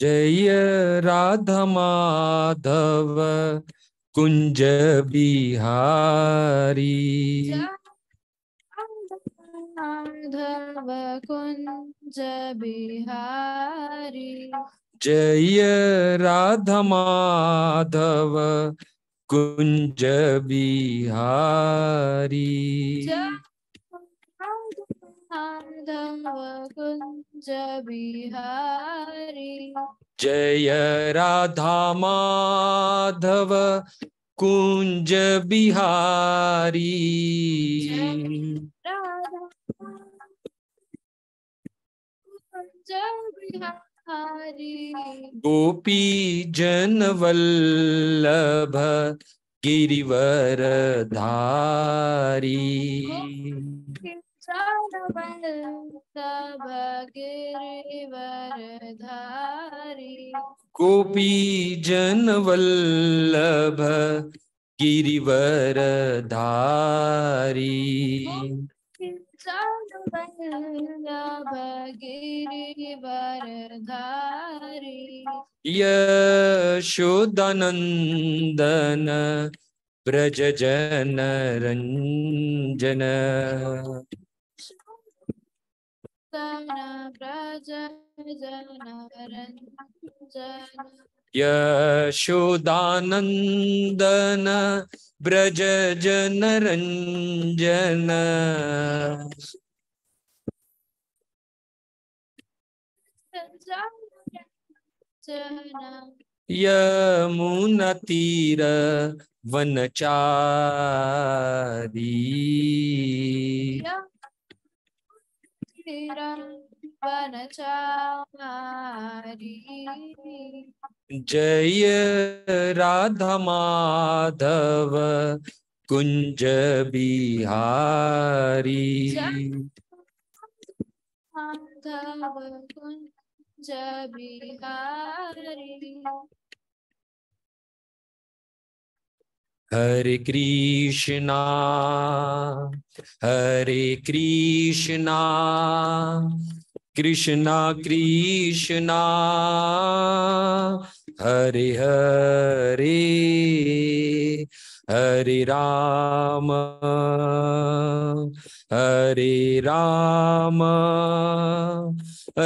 जय राधा माधव कुंज बिहारी। माधव कुंज बिहारी। जय राधा माधव कुंज बिहारी। माधव कुंज बिहारी। जय राधा माधव कुंज बिहारी। कुंज बिहारी। गोपी जन वल्लभ गिरिवर धारी। गिरिवरधारी। गोपी जन वल्लभ गिरिवर धारी। गिरिवरधारी। यशोदानंदन ब्रज जन रंजन। ब्रज जनरंजन। यशोदानंदन ब्रज जन रंजन। यमुना तीर वनचारी। वनचारी। जय राधा माधव कुंज बिहारी। माधव कुंज बिहारी। हरे कृष्णा कृष्णा कृष्णा हरे हरे हरे राम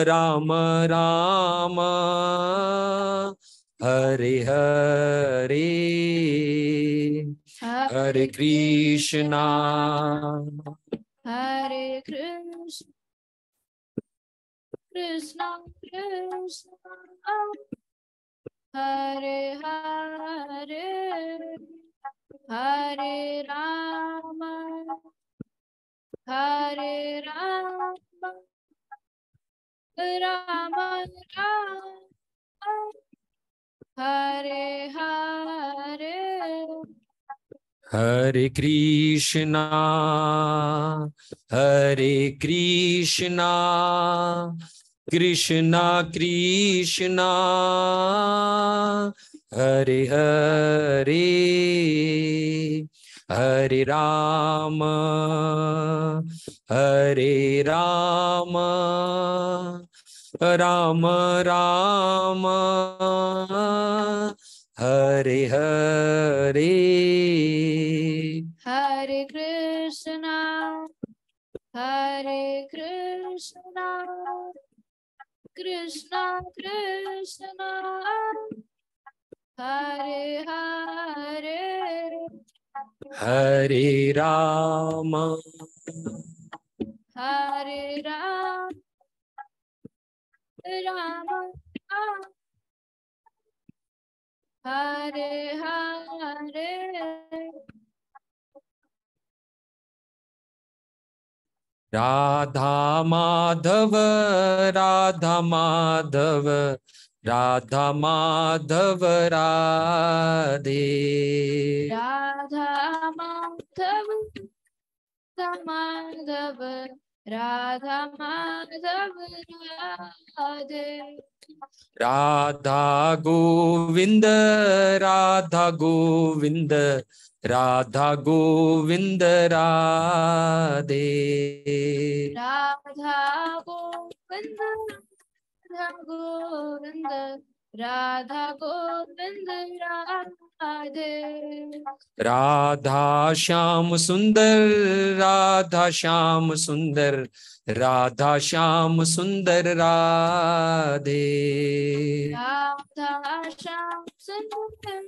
राम राम हरे हरे हरे कृष्णा हरे कृष्ण कृष्ण कृष्ण हरे हरे हरे राम राम राम हरे हरे हरे कृष्णा कृष्णा कृष्णा हरे हरे हरे राम राम राम हरे हरे हरे कृष्णा कृष्णा कृष्णा हरे हरे हरे राम राम हरे हरे राधा माधव राधा माधव राधा माधव राधे। राधा माधव माधव राधा माधव राधे। राधा गोविंद राधा गोविंद राधा गोविंद राधे। राधा गोविंद गोविंद राधा गोविंद राधे राधा श्याम सुंदर राधा श्याम सुंदर राधा श्याम सुंदर राधे राधा श्याम सुंदर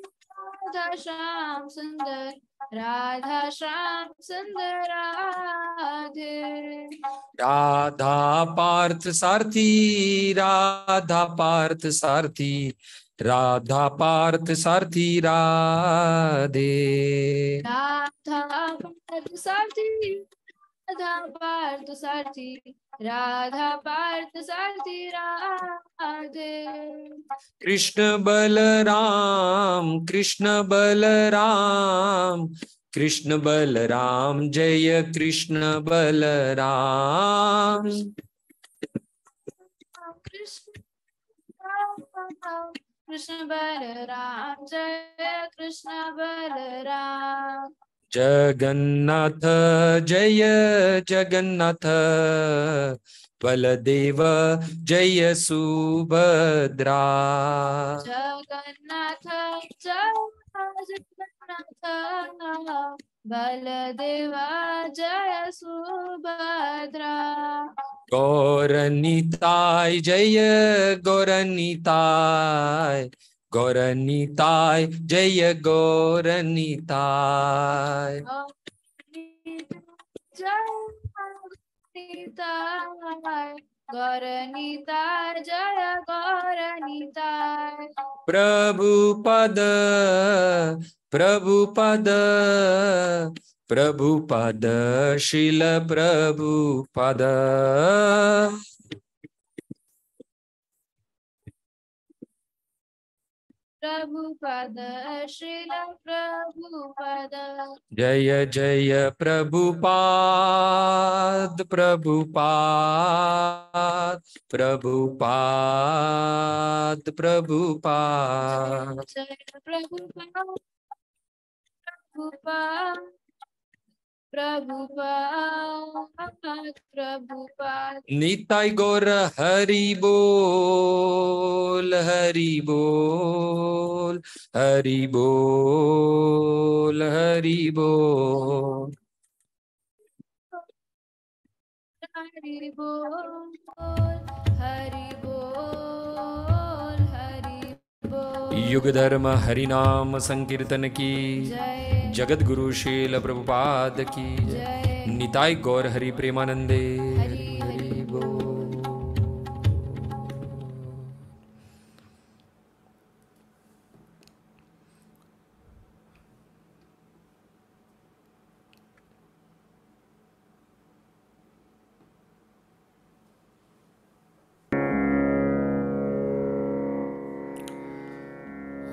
राधा श्याम सुंदर राधा श्याम सुंदर राधे राधा पार्थ सारथी राधा पार्थ सारथी राधा पार्थ सारथी राधे राधा पार्थ सारथी राधा पार्थ सारथी राधा पार्थ सारथी राधे कृष्ण बलराम कृष्ण बलराम कृष्ण बलराम जय कृष्ण बलराम कृष्ण बलराम जय कृष्ण बलराम जगन्नाथ जय जगन्नाथ बलदेव जय सुभद्रा जगन्नाथ जय जगन्नाथ बलदेवा जय सुभद्रा गौरनीताय जय गौरनीताय गौरनीताय जय गौरनीताय गौरनीताय जय गौरनीताय प्रभुपद प्रभुपद प्रभुपद श्रील प्रभुपद प्रभुपद श्रील प्रभुपद जय जय प्रभुपाद प्रभुपाद प्रभुपाद प्रभुपाद जय प्रभुपद प्रभुपद प्रभुपद प्रभुपद निताई गौर हरि बोल हरि बोल हरि बोल हरि बोल हरि बोल हरि बोल हरि बोल युग धर्म हरि नाम संकीर्तन की जय जगत गुरु शील प्रभुपाद की जय निताई गौर हरि प्रेमानंदे हरि हरि बोल।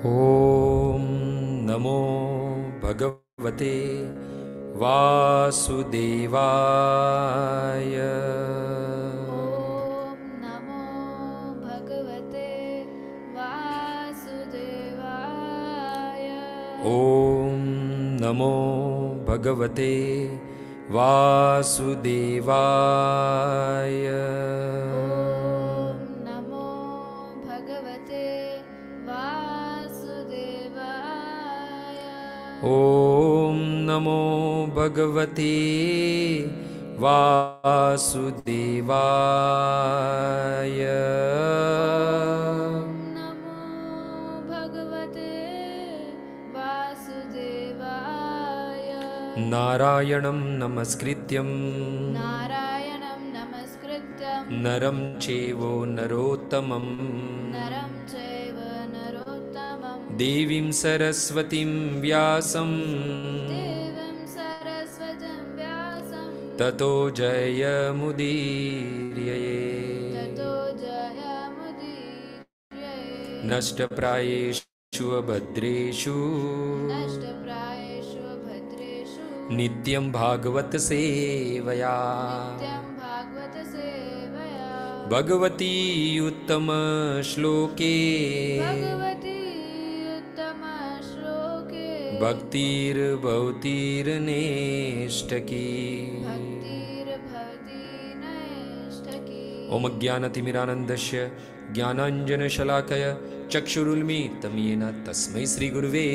ओम नमो भगवते वासुदेवाय ओम नमो भगवते वासुदेवाय ओम नमो भगवते वासुदेवाय ओम नमो भगवते वासुदेवाय ओम नमो भगवते वासुदेवाय नमो भगवते वासुदेवाय नारायणं नमस्कृत्यं नारायणं नमस्कृत्यं नरं चैव नरोत्तमं नरं चैव नरोत्तमं देवीं सरस्वतीं व्यासं देवं सरस्वतीं व्यासं ततो जयमुदीरये ततो जयमुदीरये नष्टप्रायेषु भद्रेषु नष्टप्रायेषु भद्रेषु नित्यं भागवत सेवया नित्यं भागवत सेवया भगवती उत्तम श्लोके भगवती उत्तमश्लोके भक्तिर्भवतीर्नेष्टकी भक्तिर्भवति नैष्ठकी ओम ज्ञानतिमिरानन्दस्य ज्ञानाञ्जनशलाकया चक्षुरुन्मीलितं येन तस्मै श्रीगुरुवे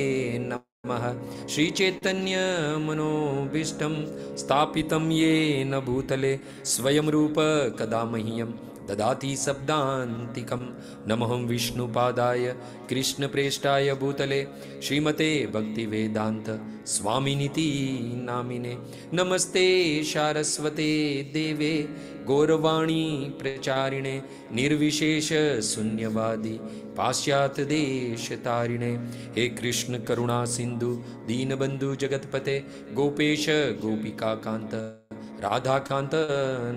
नमः। श्रीचैतन्यमनोभीष्टं स्थापितं येन भूतले स्वयं रूप कदा मह्यं ददाति शब्दान्तिकं। नमोऽहं विष्णुपादाय कृष्णप्रेष्ठाय भूतले श्रीमते भक्तिवेदान्त स्वामिनिति नामिने। नमस्ते सारस्वते देवे गौरवाणी प्रचारिणे निर्विशेष शून्यवादी पाश्चात्य देश तारिणे। हे कृष्ण करुणा सिंधु दीनबंधु जगतपते गोपेश गोपिका कांत राधाकांत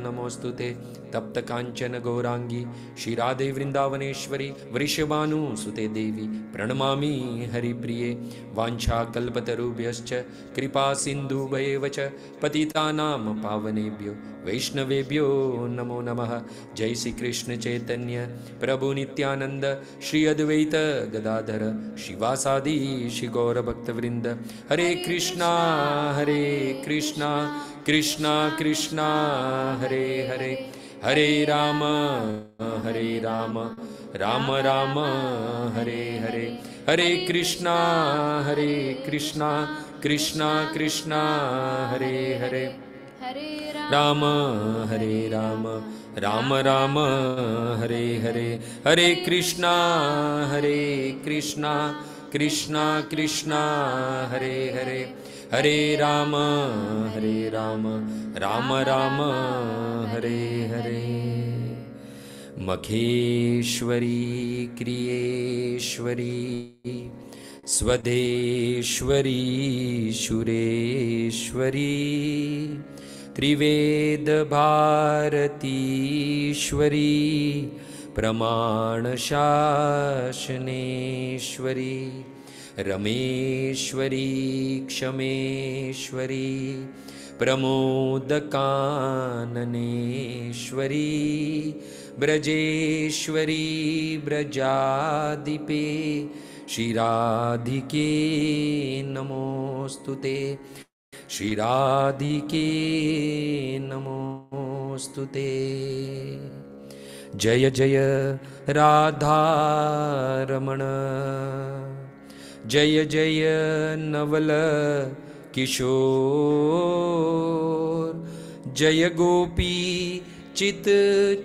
नमोस्तुते। तप्त कांचन गौरांगी श्री राधे वृंदावनेश्वरी वृषभानुसुते देवी प्रणमामि हरिप्रिये। वाञ्छा कल्पतरुभ्यश्च कृपा सिन्धुभ्येव च पतितानां पावनेभ्यो वैष्णवेभ्यो नमो नमः। जय श्री कृष्ण चैतन्य प्रभु नित्यानंद श्री अद्वैत गदाधर शिवासादि श्री गौर भक्तवृंद। हरे कृष्णा कृष्णा कृष्णा हरे हरे, हरे राम राम राम हरे हरे। हरे कृष्णा कृष्णा कृष्णा हरे हरे, हरे राम राम राम हरे हरे। हरे कृष्णा कृष्णा कृष्णा हरे हरे, हरे राम राम हरे हरे। मखेश्वरी क्रियेश्वरी स्वदेश्वरी शुरेश्वरी त्रिवेद भारतीश्वरी प्रमाण शासनेश्वरी रमेश्वरी क्षमेश्वरी प्रमोदकाननेश्वरी ब्रजेश्वरी ब्रजाधिपे श्रीराधिके नमोस्तुते, श्रीराधिके नमोस्तुते। जय जय राधारमण, जय जय नवल किशोर, जय गोपी चित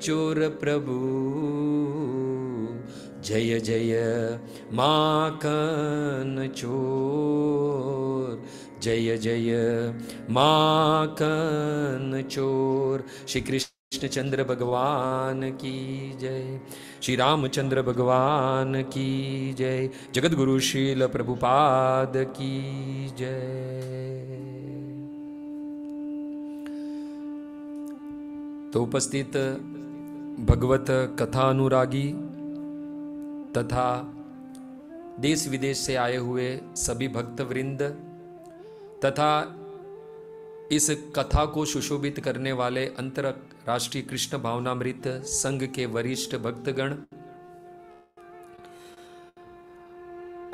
चोर प्रभु, जय जय माखन चोर, जय जय माखन चोर। श्री कृष्णचंद्र भगवान की जय, श्री रामचंद्र भगवान की जय, जगत गुरु शील प्रभुपाद की जय। तो उपस्थित भगवत कथानुरागी तथा देश विदेश से आए हुए सभी भक्तवृंद तथा इस कथा को सुशोभित करने वाले अंतरराष्ट्रीय कृष्ण भावनामृत संघ के वरिष्ठ भक्तगण,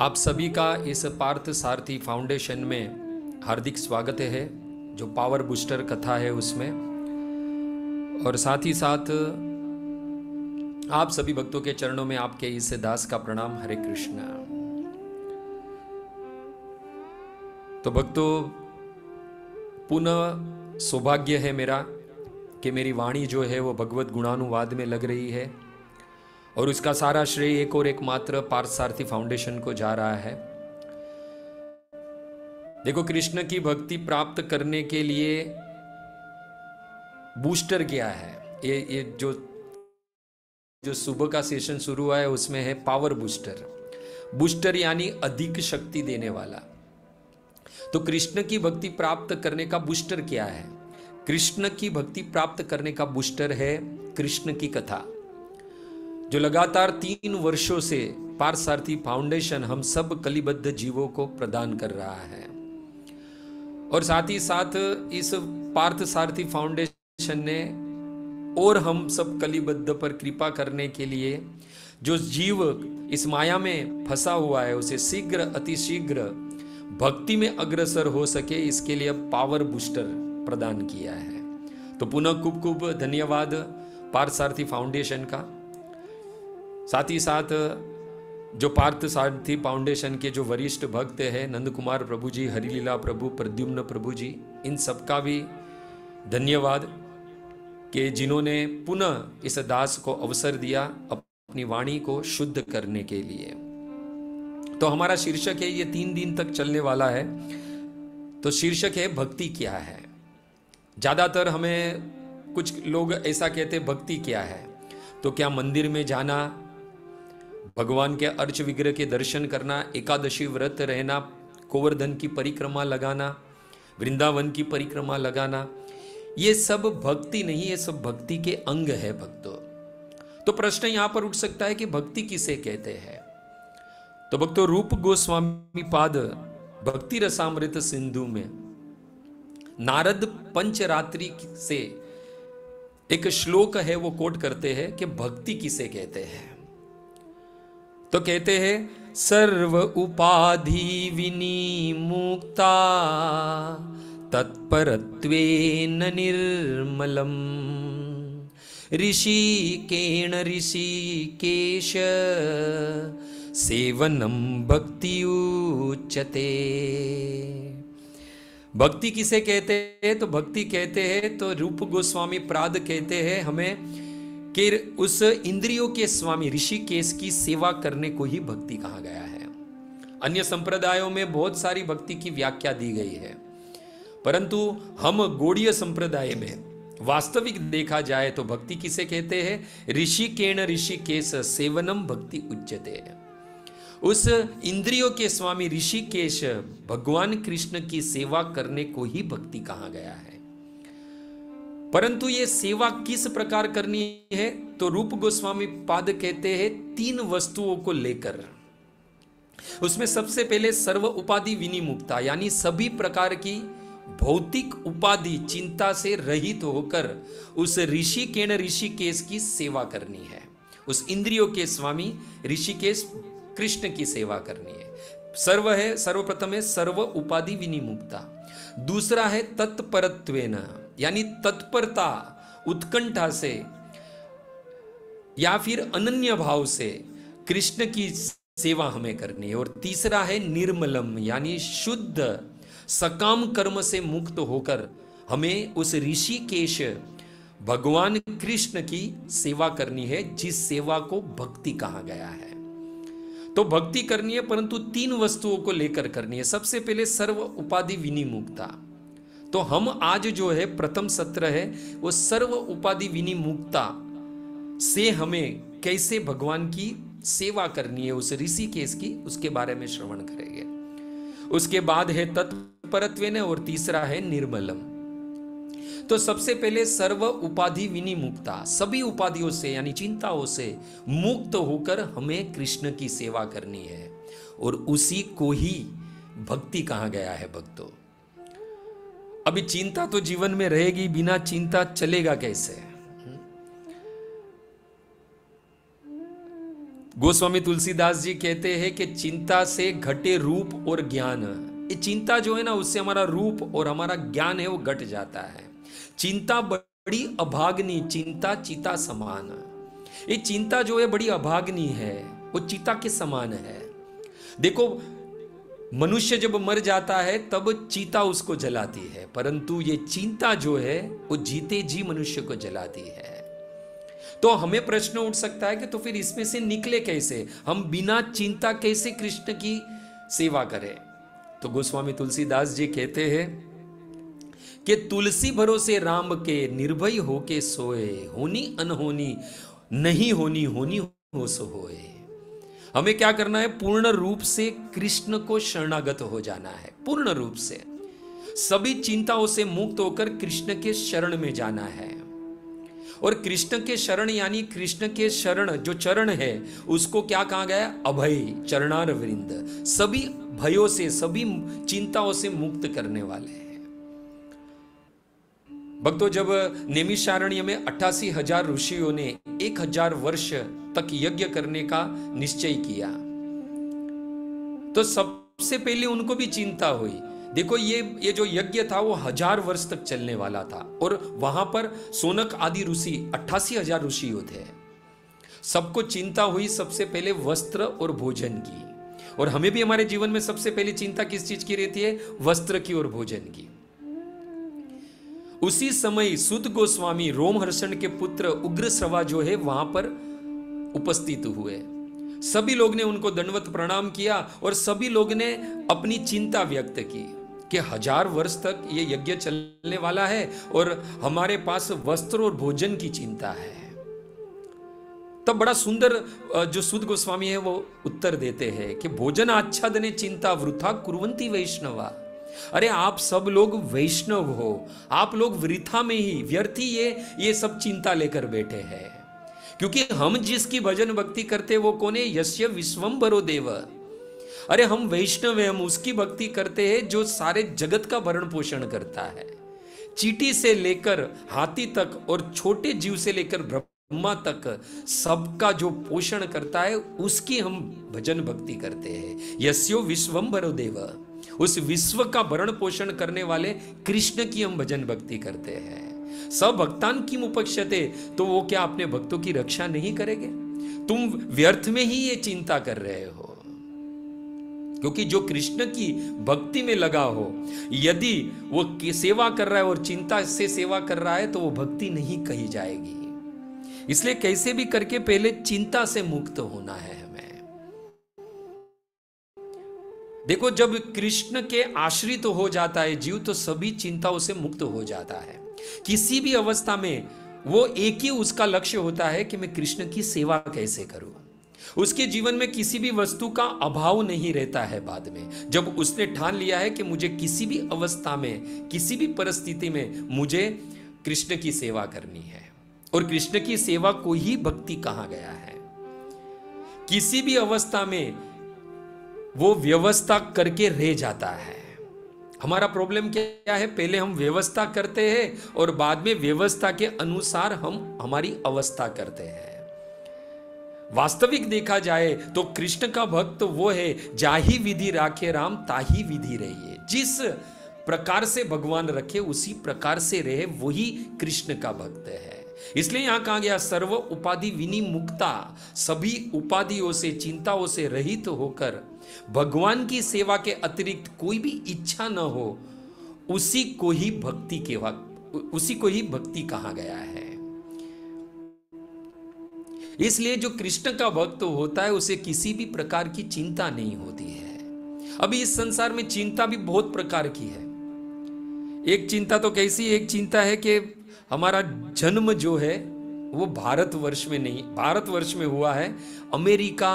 आप सभी का इस पार्थ सारथी फाउंडेशन में हार्दिक स्वागत है, जो पावर बूस्टर कथा है उसमें। और साथ ही साथ आप सभी भक्तों के चरणों में आपके इस दास का प्रणाम। हरे कृष्ण। तो भक्तों, पुनः सौभाग्य है मेरा कि मेरी वाणी जो है वो भगवत गुणानुवाद में लग रही है, और उसका सारा श्रेय एक और एकमात्र पार्थ सारथी फाउंडेशन को जा रहा है। देखो, कृष्ण की भक्ति प्राप्त करने के लिए बूस्टर क्या है? ये जो सुबह का सेशन शुरू हुआ है उसमें है पावर बूस्टर। बूस्टर यानी अधिक शक्ति देने वाला। तो कृष्ण की भक्ति प्राप्त करने का बूस्टर क्या है? कृष्ण की भक्ति प्राप्त करने का बूस्टर है कृष्ण की कथा, जो लगातार 3 वर्षों से पार्थ सारथी फाउंडेशन हम सब कलिबद्ध जीवों को प्रदान कर रहा है। और साथ ही साथ इस पार्थ सारथी फाउंडेशन ने और हम सब कलिबद्ध पर कृपा करने के लिए जो जीव इस माया में फंसा हुआ है उसे शीघ्र अतिशीघ्र भक्ति में अग्रसर हो सके, इसके लिए पावर बूस्टर प्रदान किया है। तो पुनः खूब खूब धन्यवाद पार्थसारथी फाउंडेशन का, साथ ही साथ जो पार्थसारथी फाउंडेशन के जो वरिष्ठ भक्त हैं, नंद कुमार प्रभु जी, हरिलीला प्रभु, प्रद्युम्न प्रभु जी, इन सबका भी धन्यवाद कि जिन्होंने पुनः इस दास को अवसर दिया अपनी वाणी को शुद्ध करने के लिए। तो हमारा शीर्षक है, ये 3 दिन तक चलने वाला है। तो शीर्षक है भक्ति क्या है। ज्यादातर हमें कुछ लोग ऐसा कहते हैं भक्ति क्या है, तो क्या मंदिर में जाना, भगवान के अर्च विग्रह के दर्शन करना, एकादशी व्रत रहना, गोवर्धन की परिक्रमा लगाना, वृंदावन की परिक्रमा लगाना, ये सब भक्ति नहीं, ये सब भक्ति के अंग है भक्तों। तो प्रश्न यहां पर उठ सकता है कि भक्ति किसे कहते हैं। तो भक्तों, रूप गोस्वामी पाद भक्ति रसामृत सिंधु में नारद पंचरात्रि से एक श्लोक है, वो कोट करते हैं कि भक्ति किसे कहते हैं। तो कहते हैं, सर्व उपाधि विनिमुक्ता तत्परत्वेन निर्मलम ऋषिकेण ऋषिकेश सेवनम भक्ति उच्यते। भक्ति किसे कहते हैं? तो भक्ति कहते हैं, तो रूप गोस्वामी प्राद कहते हैं हमें कि उस इंद्रियों के स्वामी ऋषिकेश की सेवा करने को ही भक्ति कहा गया है। अन्य संप्रदायों में बहुत सारी भक्ति की व्याख्या दी गई है, परंतु हम गौड़ीय संप्रदाय में वास्तविक देखा जाए तो भक्ति किसे कहते हैं? ऋषिकेण ऋषिकेश सेवनम भक्ति उच्यते। उस इंद्रियों के स्वामी ऋषिकेश भगवान कृष्ण की सेवा करने को ही भक्ति कहा गया है। परंतु ये सेवा किस प्रकार करनी है? तो रूप गोस्वामी पाद कहते हैं 3 वस्तुओं को लेकर। उसमें सबसे पहले सर्व उपाधि विनिमुक्ता, यानी सभी प्रकार की भौतिक उपाधि चिंता से रहित होकर उस ऋषिकेण ऋषिकेश की सेवा करनी है। उस इंद्रियों के स्वामी ऋषिकेश कृष्ण की सेवा करनी है। सर्व है, सर्वप्रथम है सर्व उपाधि विनिमुक्ता। दूसरा है तत्परत्वेन, यानी तत्परता, उत्कंठा से या फिर अनन्य भाव से कृष्ण की सेवा हमें करनी है। और तीसरा है निर्मलम, यानी शुद्ध सकाम कर्म से मुक्त होकर हमें उस ऋषिकेश भगवान कृष्ण की सेवा करनी है, जिस सेवा को भक्ति कहा गया है। तो भक्ति करनी है, परंतु 3 वस्तुओं को लेकर करनी है। सबसे पहले सर्व उपाधि विनिमुक्ता। तो हम आज जो है प्रथम सत्र है, वो सर्व उपाधि विनिमुक्ता से हमें कैसे भगवान की सेवा करनी है उस ऋषिकेश की, उसके बारे में श्रवण करेंगे। उसके बाद है तत्परत्वेन और तीसरा है निर्मलम। तो सबसे पहले सर्व उपाधि विनिमुक्ता, सभी उपाधियों से यानी चिंताओं से मुक्त होकर हमें कृष्ण की सेवा करनी है, और उसी को ही भक्ति कहा गया है भक्तों। अभी चिंता तो जीवन में रहेगी, बिना चिंता चलेगा कैसे? गोस्वामी तुलसीदास जी कहते हैं कि चिंता से घटे रूप और ज्ञान। ये चिंता जो है ना, उससे हमारा रूप और हमारा ज्ञान है वो घट जाता है। चिंता बड़ी अभाग्नि, चिंता चीता समान। ये चिंता जो है बड़ी अभाग्नि है, वो चीता के समान है। देखो, मनुष्य जब मर जाता है तब चीता उसको जलाती है, परंतु ये चिंता जो है वो जीते जी मनुष्य को जलाती है। तो हमें प्रश्न उठ सकता है कि तो फिर इसमें से निकले कैसे? हम बिना चिंता कैसे कृष्ण की सेवा करें? तो गोस्वामी तुलसीदास जी कहते हैं कि तुलसी भरोसे राम के निर्भय होके सोए, होनी अनहोनी नहीं होनी, होनी हो सो होए। हमें क्या करना है? पूर्ण रूप से कृष्ण को शरणागत हो जाना है। पूर्ण रूप से सभी चिंताओं से मुक्त होकर कृष्ण के शरण में जाना है। और कृष्ण के शरण यानी कृष्ण के शरण जो चरण है उसको क्या कहा गया? अभय चरणार वृंद। सभी भयों से, सभी चिंताओं से मुक्त करने वाले हैं। भक्तों, जब नैमिषारण्य में 88,000 ऋषियों ने 1,000 वर्ष तक यज्ञ करने का निश्चय किया, तो सबसे पहले उनको भी चिंता हुई देखो ये जो यज्ञ था वो 1000 वर्ष तक चलने वाला था, और वहां पर सोनक आदि ऋषि 88,000 ऋषि होते हैं। सबको चिंता हुई सबसे पहले वस्त्र और भोजन की, और हमें भी हमारे जीवन में सबसे पहले चिंता किस चीज की रहती है? वस्त्र की और भोजन की। उसी समय सुत गोस्वामी रोमहर्षण के पुत्र उग्रश्रवा जो है वहां पर उपस्थित हुए। सभी लोग ने उनको दंडवत प्रणाम किया और सभी लोग ने अपनी चिंता व्यक्त की कि 1000 वर्ष तक ये यज्ञ चलने वाला है और हमारे पास वस्त्र और भोजन की चिंता है। तब बड़ा सुंदर जो सुत गोस्वामी है वो उत्तर देते हैं कि भोजन आच्छादने चिंता वृथा कुर्वन्ति वैष्णवा। अरे आप सब लोग वैष्णव हो, आप लोग वृथा में ही व्यर्थ ही ये सब चिंता लेकर बैठे हैं, क्योंकि हम जिसकी भजन भक्ति करते वो कौन है? यस्य विश्वम्भरो देव। अरे हम वैष्णव हैं, हम उसकी भक्ति करते हैं जो सारे जगत का भरण पोषण करता है, चींटी से लेकर हाथी तक और छोटे जीव से लेकर ब्रह्मा तक सबका जो पोषण करता है उसकी हम भजन भक्ति करते हैं। यस्यो विश्वम्भरो देव, उस विश्व का भरण पोषण करने वाले कृष्ण की हम भजन भक्ति करते हैं। सब भक्तान की मुपक्षते, तो वो क्या अपने भक्तों की रक्षा नहीं करेंगे? तुम व्यर्थ में ही ये चिंता कर रहे हो, क्योंकि जो कृष्ण की भक्ति में लगा हो, यदि वो सेवा कर रहा है और चिंता से सेवा कर रहा है तो वो भक्ति नहीं कही जाएगी। इसलिए कैसे भी करके पहले चिंता से मुक्त होना है हमें। देखो, जब कृष्ण के आश्रित हो जाता है जीव तो सभी चिंताओं से मुक्त हो जाता है। किसी भी अवस्था में वो एक ही उसका लक्ष्य होता है कि मैं कृष्ण की सेवा कैसे करूं। उसके जीवन में किसी भी वस्तु का अभाव नहीं रहता है। बाद में जब उसने ठान लिया है कि मुझे किसी भी अवस्था में, किसी भी परिस्थिति में मुझे कृष्ण की सेवा करनी है, और कृष्ण की सेवा को ही भक्ति कहा गया है। किसी भी अवस्था में वो व्यवस्था करके रह जाता है। हमारा प्रॉब्लम क्या है? पहले हम व्यवस्था करते हैं और बाद में व्यवस्था के अनुसार हम हमारी अवस्था करते हैं। वास्तविक देखा जाए तो कृष्ण का भक्त वो है, जाही विधि राखे राम ताही विधि रहिए। जिस प्रकार से भगवान रखे उसी प्रकार से रहे, वही कृष्ण का भक्त है। इसलिए यहां कहा गया सर्व उपाधि विनिमुक्ता, सभी उपाधियों से, चिंताओं से रहित होकर भगवान की सेवा के अतिरिक्त कोई भी इच्छा न हो, उसी को ही भक्ति कहा गया है। इसलिए जो कृष्ण का भक्त होता है उसे किसी भी प्रकार की चिंता नहीं होती है। अभी इस संसार में चिंता भी बहुत प्रकार की है। एक चिंता तो कैसी, एक चिंता है कि हमारा जन्म जो है वो भारतवर्ष में नहीं, भारतवर्ष में हुआ है, अमेरिका,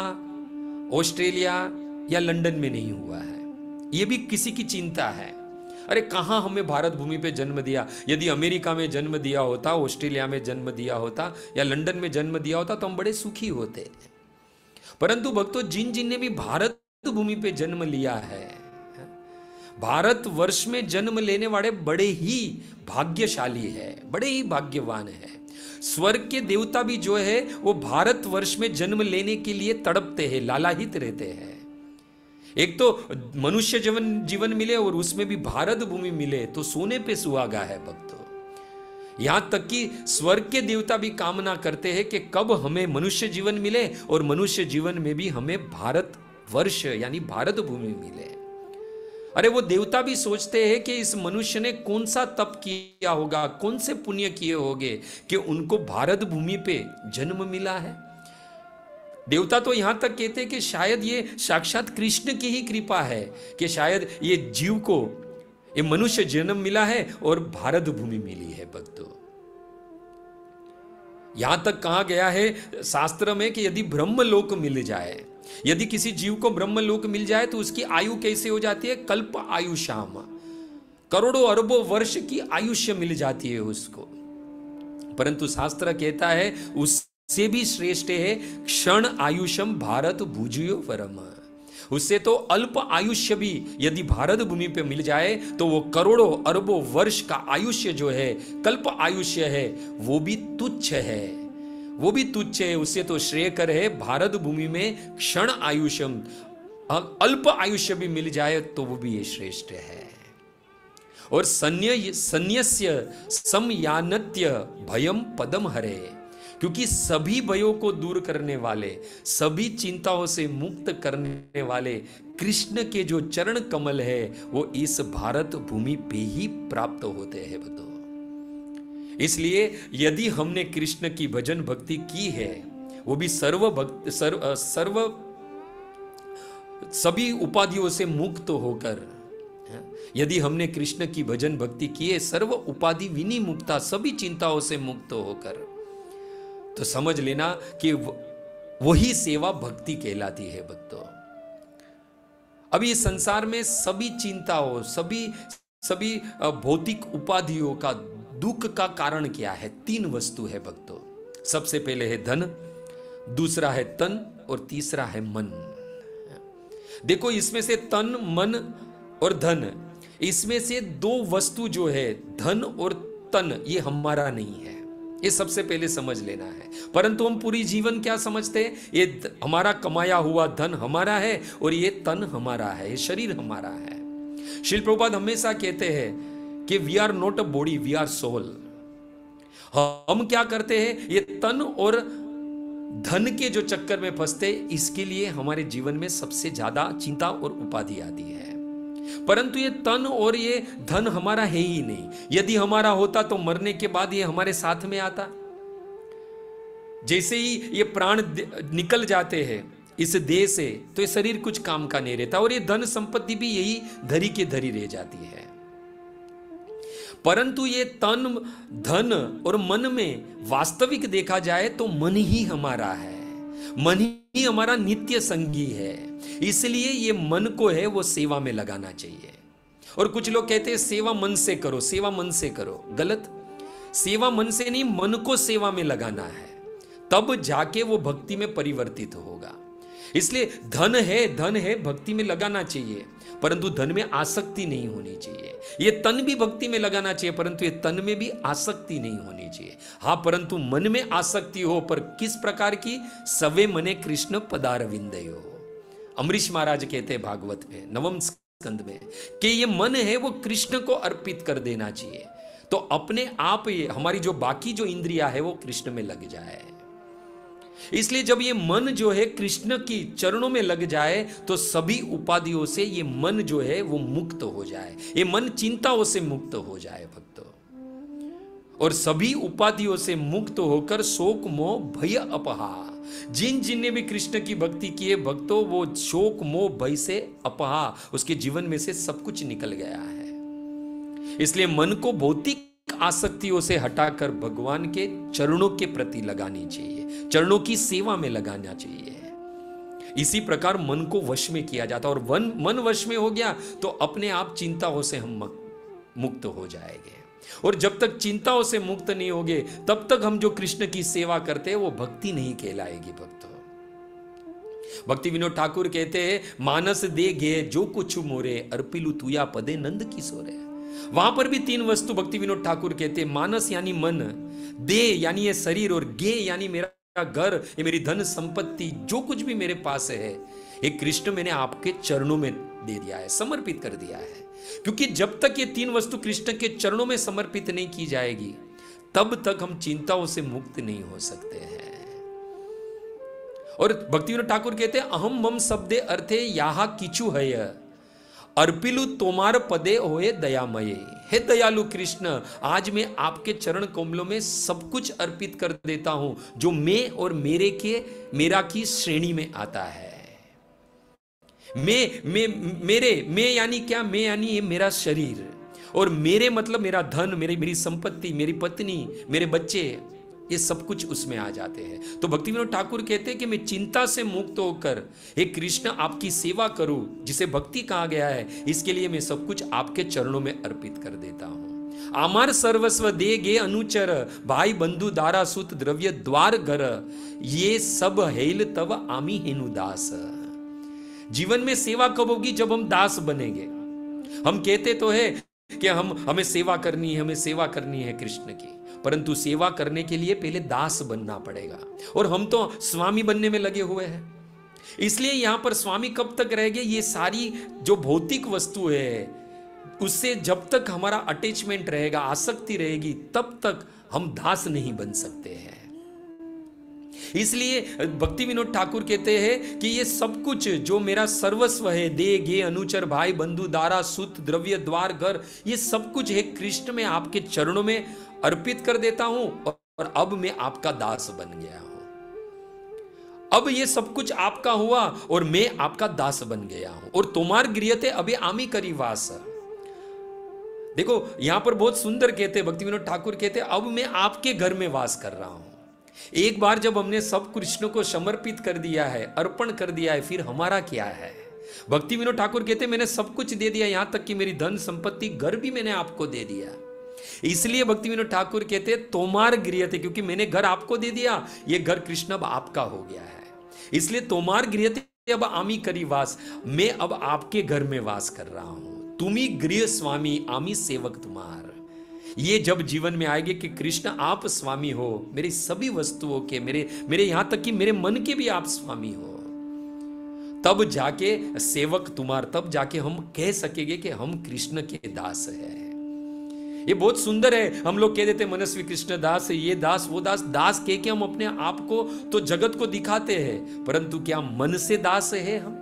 ऑस्ट्रेलिया या लंदन में नहीं हुआ है। ये भी किसी की चिंता है। अरे कहां हमें भारत भूमि पे जन्म दिया? यदि अमेरिका में जन्म दिया होता, ऑस्ट्रेलिया में जन्म दिया होता या लंदन में जन्म दिया होता तो हम बड़े सुखी होते। परंतु भक्तों, जिन जिन ने भी भारत भूमि पे जन्म लिया है, भारत वर्ष में जन्म लेने वाले बड़े ही भाग्यशाली है, बड़े ही भाग्यवान है। स्वर्ग के देवता भी जो है वो भारत वर्ष में जन्म लेने के लिए तड़पते हैं, लालायित रहते हैं। एक तो मनुष्य जीवन मिले और उसमें भी भारत भूमि मिले तो सोने पे सुहागा है भक्तों। यहां तक कि स्वर्ग के देवता भी कामना करते हैं कि कब हमें मनुष्य जीवन मिले और मनुष्य जीवन में भी हमें भारत वर्ष यानी भारत भूमि मिले। अरे वो देवता भी सोचते हैं कि इस मनुष्य ने कौन सा तप किया होगा, कौन से पुण्य किए होंगे कि उनको भारत भूमि पे जन्म मिला है। देवता तो यहां तक कहते हैं कि शायद ये साक्षात कृष्ण की ही कृपा है कि शायद ये जीव को ये मनुष्य जन्म मिला है और भारत भूमि मिली है। भक्तों, यहां तक कहा गया है शास्त्र में कि यदि ब्रह्मलोक मिल जाए, यदि किसी जीव को ब्रह्मलोक मिल जाए तो उसकी आयु कैसे हो जाती है? कल्प आयुष्याम, करोड़ों अरबों वर्ष की आयुष्य मिल जाती है उसको। परंतु शास्त्र कहता है उससे भी श्रेष्ठ है क्षण आयुष्यम भारत भुजियो परम। उससे तो अल्प आयुष्य भी यदि भारत भूमि पे मिल जाए तो वो करोड़ों अरबों वर्ष का आयुष्य जो है, कल्प आयुष्य है, वो भी तुच्छ है, वो भी तुच्छ है। उससे तो श्रेयकर है भारत भूमि में क्षण आयुष्यम, अल्प आयुष्य भी मिल जाए तो वो भी ये श्रेष्ठ है। और संन्यस्य समयानत्य भयम पदम हरे, क्योंकि सभी भयों को दूर करने वाले, सभी चिंताओं से मुक्त करने वाले कृष्ण के जो चरण कमल है वो इस भारत भूमि पे ही प्राप्त होते हैं भक्तों। इसलिए यदि हमने कृष्ण की भजन भक्ति की है, वो भी सभी उपाधियों से मुक्त होकर, यदि हमने कृष्ण की भजन भक्ति की है सर्व उपाधि विनी मुक्ता, सभी चिंताओं से मुक्त होकर, तो समझ लेना कि वही सेवा भक्ति कहलाती है भक्तों। अभी इस संसार में सभी चिंताओं, सभी भौतिक उपाधियों का दुख का कारण क्या है? 3 वस्तु है भक्तों। सबसे पहले है धन, दूसरा है तन और तीसरा है मन। देखो इसमें से तन, मन और धन, इसमें से 2 वस्तु जो है धन और तन, ये हमारा नहीं है, ये सबसे पहले समझ लेना है। परंतु हम पूरी जीवन क्या समझते हैं? ये हमारा कमाया हुआ धन हमारा है और ये तन हमारा है, ये शरीर हमारा है। श्रील प्रभुपाद हमेशा कहते हैं कि we are not a body, we are soul. हम क्या करते हैं? ये तन और धन के जो चक्कर में फंसते, इसके लिए हमारे जीवन में सबसे ज्यादा चिंता और उपाधि आती है। परंतु ये तन और ये धन हमारा है ही नहीं। यदि हमारा होता तो मरने के बाद ये हमारे साथ में आता। जैसे ही ये प्राण निकल जाते हैं इस देह से, तो ये शरीर कुछ काम का नहीं रहता और ये धन संपत्ति भी यही धरी के धरी रह जाती है। परंतु ये तन, धन और मन में वास्तविक देखा जाए तो मन ही हमारा है, मन ही हमारा नित्य संगी है। इसलिए ये मन को है वो सेवा में लगाना चाहिए। और कुछ लोग कहते हैं सेवा मन से करो, सेवा मन से करो। गलत। सेवा मन से नहीं, मन को सेवा में लगाना है, तब जाके वो भक्ति में परिवर्तित होगा। इसलिए धन है भक्ति में लगाना चाहिए, परंतु धन में आसक्ति नहीं होनी चाहिए। ये तन भी भक्ति में लगाना चाहिए, परंतु ये तन में भी आसक्ति नहीं होनी चाहिए। हाँ, परंतु मन में आसक्ति हो, पर किस प्रकार की? सवे मने कृष्ण पदारविंदयो। अमरीश महाराज कहते हैं भागवत में 9वें स्कंद में कि ये मन है वो कृष्ण को अर्पित कर देना चाहिए, तो अपने आप ये हमारी जो बाकी जो इंद्रिया है वो कृष्ण में लग जाए। इसलिए जब ये मन जो है कृष्ण की चरणों में लग जाए तो सभी उपाधियों से ये मन जो है वो मुक्त हो जाए, ये मन चिंताओं से मुक्त हो जाए भक्तों, और सभी उपाधियों से मुक्त होकर शोक मोह भय अपहा। जिन ने भी कृष्ण की भक्ति की है भक्तों, वो शोक मोह भय से अपहा, उसके जीवन में से सब कुछ निकल गया है। इसलिए मन को भौतिक आसक्तियों से हटाकर भगवान के चरणों के प्रति लगानी चाहिए, चरणों की सेवा में लगाना चाहिए। इसी प्रकार मन को वश में किया जाता है, और मन वश में हो गया तो अपने आप चिंताओं से हम मुक्त हो जाएंगे। और जब तक चिंताओं से मुक्त नहीं होंगे तब तक हम जो कृष्ण की सेवा करते हैं वो भक्ति नहीं कहलाएगी भक्तों। भक्ति विनोद ठाकुर कहते हैं, मानस दे गे जो कुछ मोरे, अर्पिलु तुया पदे नंद किशोरे। वहां पर भी 3 वस्तु भक्ति विनोद ठाकुर कहते हैं। मानस यानी मन, दे यानी ये शरीर, और गे यानी मेरा घर, ये मेरी धन संपत्ति, जो कुछ भी मेरे पास है, ये कृष्ण मैंने आपके चरणों में दे दिया है, समर्पित कर दिया है। क्योंकि जब तक ये 3 वस्तु कृष्ण के चरणों में समर्पित नहीं की जाएगी तब तक हम चिंताओं से मुक्त नहीं हो सकते हैं। और भक्ति विनोद ठाकुर कहते हैं, अहम मम शब्दे अर्थे याहा किचु है, अर्पिलु तोमार पदे होए दयामये। हे दयालु कृष्ण, आज मैं आपके चरण कमलों में सब कुछ अर्पित कर देता हूं जो मैं और मेरा की श्रेणी में आता है। मैं यानी क्या? मैं यानी ये मेरा शरीर, और मेरे मतलब मेरा धन, मेरी संपत्ति, मेरी पत्नी, मेरे बच्चे, ये सब कुछ उसमें आ जाते हैं। तो भक्ति विनोद ठाकुर कहते हैं कि मैं चिंता से मुक्त होकर हे कृष्ण आपकी सेवा करूं, जिसे भक्ति कहा गया है, इसके लिए मैं सब कुछ आपके चरणों में अर्पित कर देता हूं। आमार सर्वस्व दे गे अनुचर, भाई बंधु दारा सुत द्रव्य द्वार घर, ये सब हेल तब आमी हेनु दास। जीवन में सेवा कब होगी? जब हम दास बनेंगे। हम कहते तो है कि हमें सेवा करनी है कृष्ण की, परंतु सेवा करने के लिए पहले दास बनना पड़ेगा, और हम तो स्वामी बनने में लगे हुए हैं। इसलिए यहां पर स्वामी कब तक रहेंगे? ये सारी जो भौतिक वस्तु है, उससे जब तक हमारा अटैचमेंट रहेगा, आसक्ति रहेगी, तब तक हम दास नहीं बन सकते हैं। इसलिए भक्ति विनोद ठाकुर कहते हैं कि ये सब कुछ जो मेरा सर्वस्व है, दे गे अनुचर भाई बंधु दारा सुत द्रव्य द्वार घर, ये सब कुछ है कृष्ण में आपके चरणों में अर्पित कर देता हूं और अब मैं आपका दास बन गया हूं। अब ये सब कुछ आपका हुआ और मैं आपका दास बन गया हूं। और तोमार गृहते अभी आमी करी वास। देखो यहां पर बहुत सुंदर कहते भक्ति विनोद ठाकुर कहते अब मैं आपके घर में वास कर रहा हूं। एक बार जब हमने सब कृष्ण को समर्पित कर दिया है, अर्पण कर दिया है, फिर हमारा क्या है? भक्ति विनोद ठाकुर कहते मैंने सब कुछ दे दिया, यहां तक कि मेरी धन संपत्ति घर भी मैंने आपको दे दिया। इसलिए भक्ति विनोद ठाकुर कहते तोमार गृहते, क्योंकि मैंने घर आपको दे दिया, ये घर कृष्ण अब आपका हो गया है। इसलिए तोमार गृहते अब आमी करी वास, मैं अब आपके घर में वास कर रहा हूं। तुम्ही गृह स्वामी आमी सेवक तुम्हार। ये जब जीवन में आएंगे कि कृष्ण आप स्वामी हो मेरी सभी वस्तुओं के, मेरे यहां तक कि मेरे मन के भी आप स्वामी हो, तब जाके सेवक तुम्हार, तब जाके हम कह सकेंगे कि हम कृष्ण के दास हैं। ये बहुत सुंदर है। हम लोग कह देते मनस्वी कृष्ण दास है, ये दास वो दास, दास कह के हम अपने आप को तो जगत को दिखाते हैं, परंतु क्या मन से दास है हम?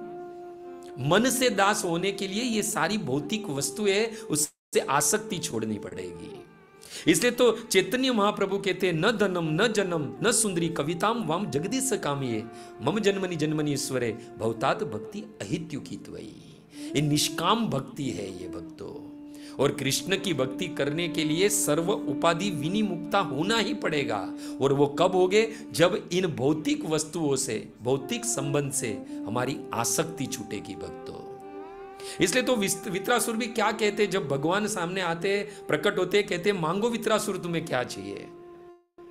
मन से दास होने के लिए ये सारी भौतिक वस्तुएं, उससे आसक्ति छोड़नी पड़ेगी। इसलिए तो चैतन्य महाप्रभु कहते हैं न धनम न जन्म न सुंदरी कविताम वाम जगदीश कामिये मम जन्मनि जन्मनि ईश्वरे भवतात भक्ति अहित्युखित्वयि। ये निष्काम भक्ति है ये भक्तों। और कृष्ण की भक्ति करने के लिए सर्व उपाधि विनिमुक्ता होना ही पड़ेगा। और वो कब होगे? जब इन भौतिक वस्तुओं से, भौतिक संबंध से हमारी आसक्ति छूटेगी भक्तों। इसलिए तो वित्रासुर भी क्या कहते, जब भगवान सामने आते, प्रकट होते, कहते मांगो वित्रासुर तुम्हें क्या चाहिए।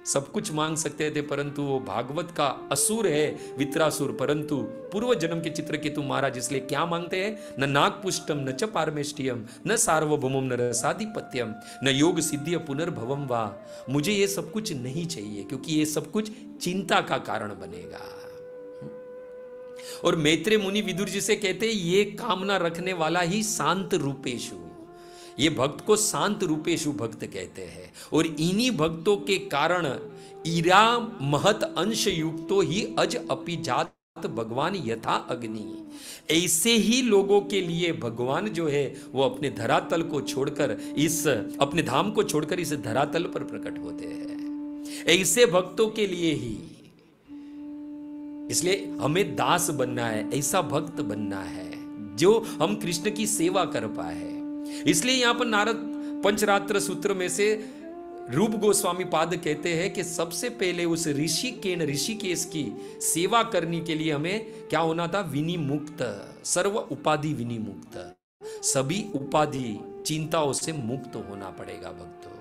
सब कुछ मांग सकते थे, परंतु वो भागवत का असुर है वित्रासुर, परंतु पूर्व जन्म के चित्रकेतु महाराज इसलिए क्या मांगते हैं? न नागपुष्टम न च पारमेष्टियम न सार्वभौमम न रसाधिपत्यम न योग सिद्धिय पुनर्भवम वा। मुझे ये सब कुछ नहीं चाहिए, क्योंकि ये सब कुछ चिंता का कारण बनेगा। और मैत्रेय मुनि विदुर जी से कहते ये कामना रखने वाला ही शांत रूपेशु, ये भक्त को शांत रूपेशु भक्त कहते हैं। और इन्हीं भक्तों के कारण ईरा महत अंश युक्तो ही अज अपि जात भगवान यथा अग्नि। ऐसे ही लोगों के लिए भगवान जो है वो अपने धरातल को छोड़कर, इस अपने धाम को छोड़कर इस धरातल पर प्रकट होते हैं। ऐसे भक्तों के लिए ही, इसलिए हमें दास बनना है, ऐसा भक्त बनना है जो हम कृष्ण की सेवा कर पाए। इसलिए यहां पर नारद पंचरात्र सूत्र में से रूप गोस्वामी पाद कहते हैं कि सबसे पहले उस ऋषिकेश की सेवा करने के लिए हमें क्या होना था? विनिमुक्त, सर्व उपाधि विनिमुक्त, सभी उपाधि चिंताओं से मुक्त होना पड़ेगा भक्तों।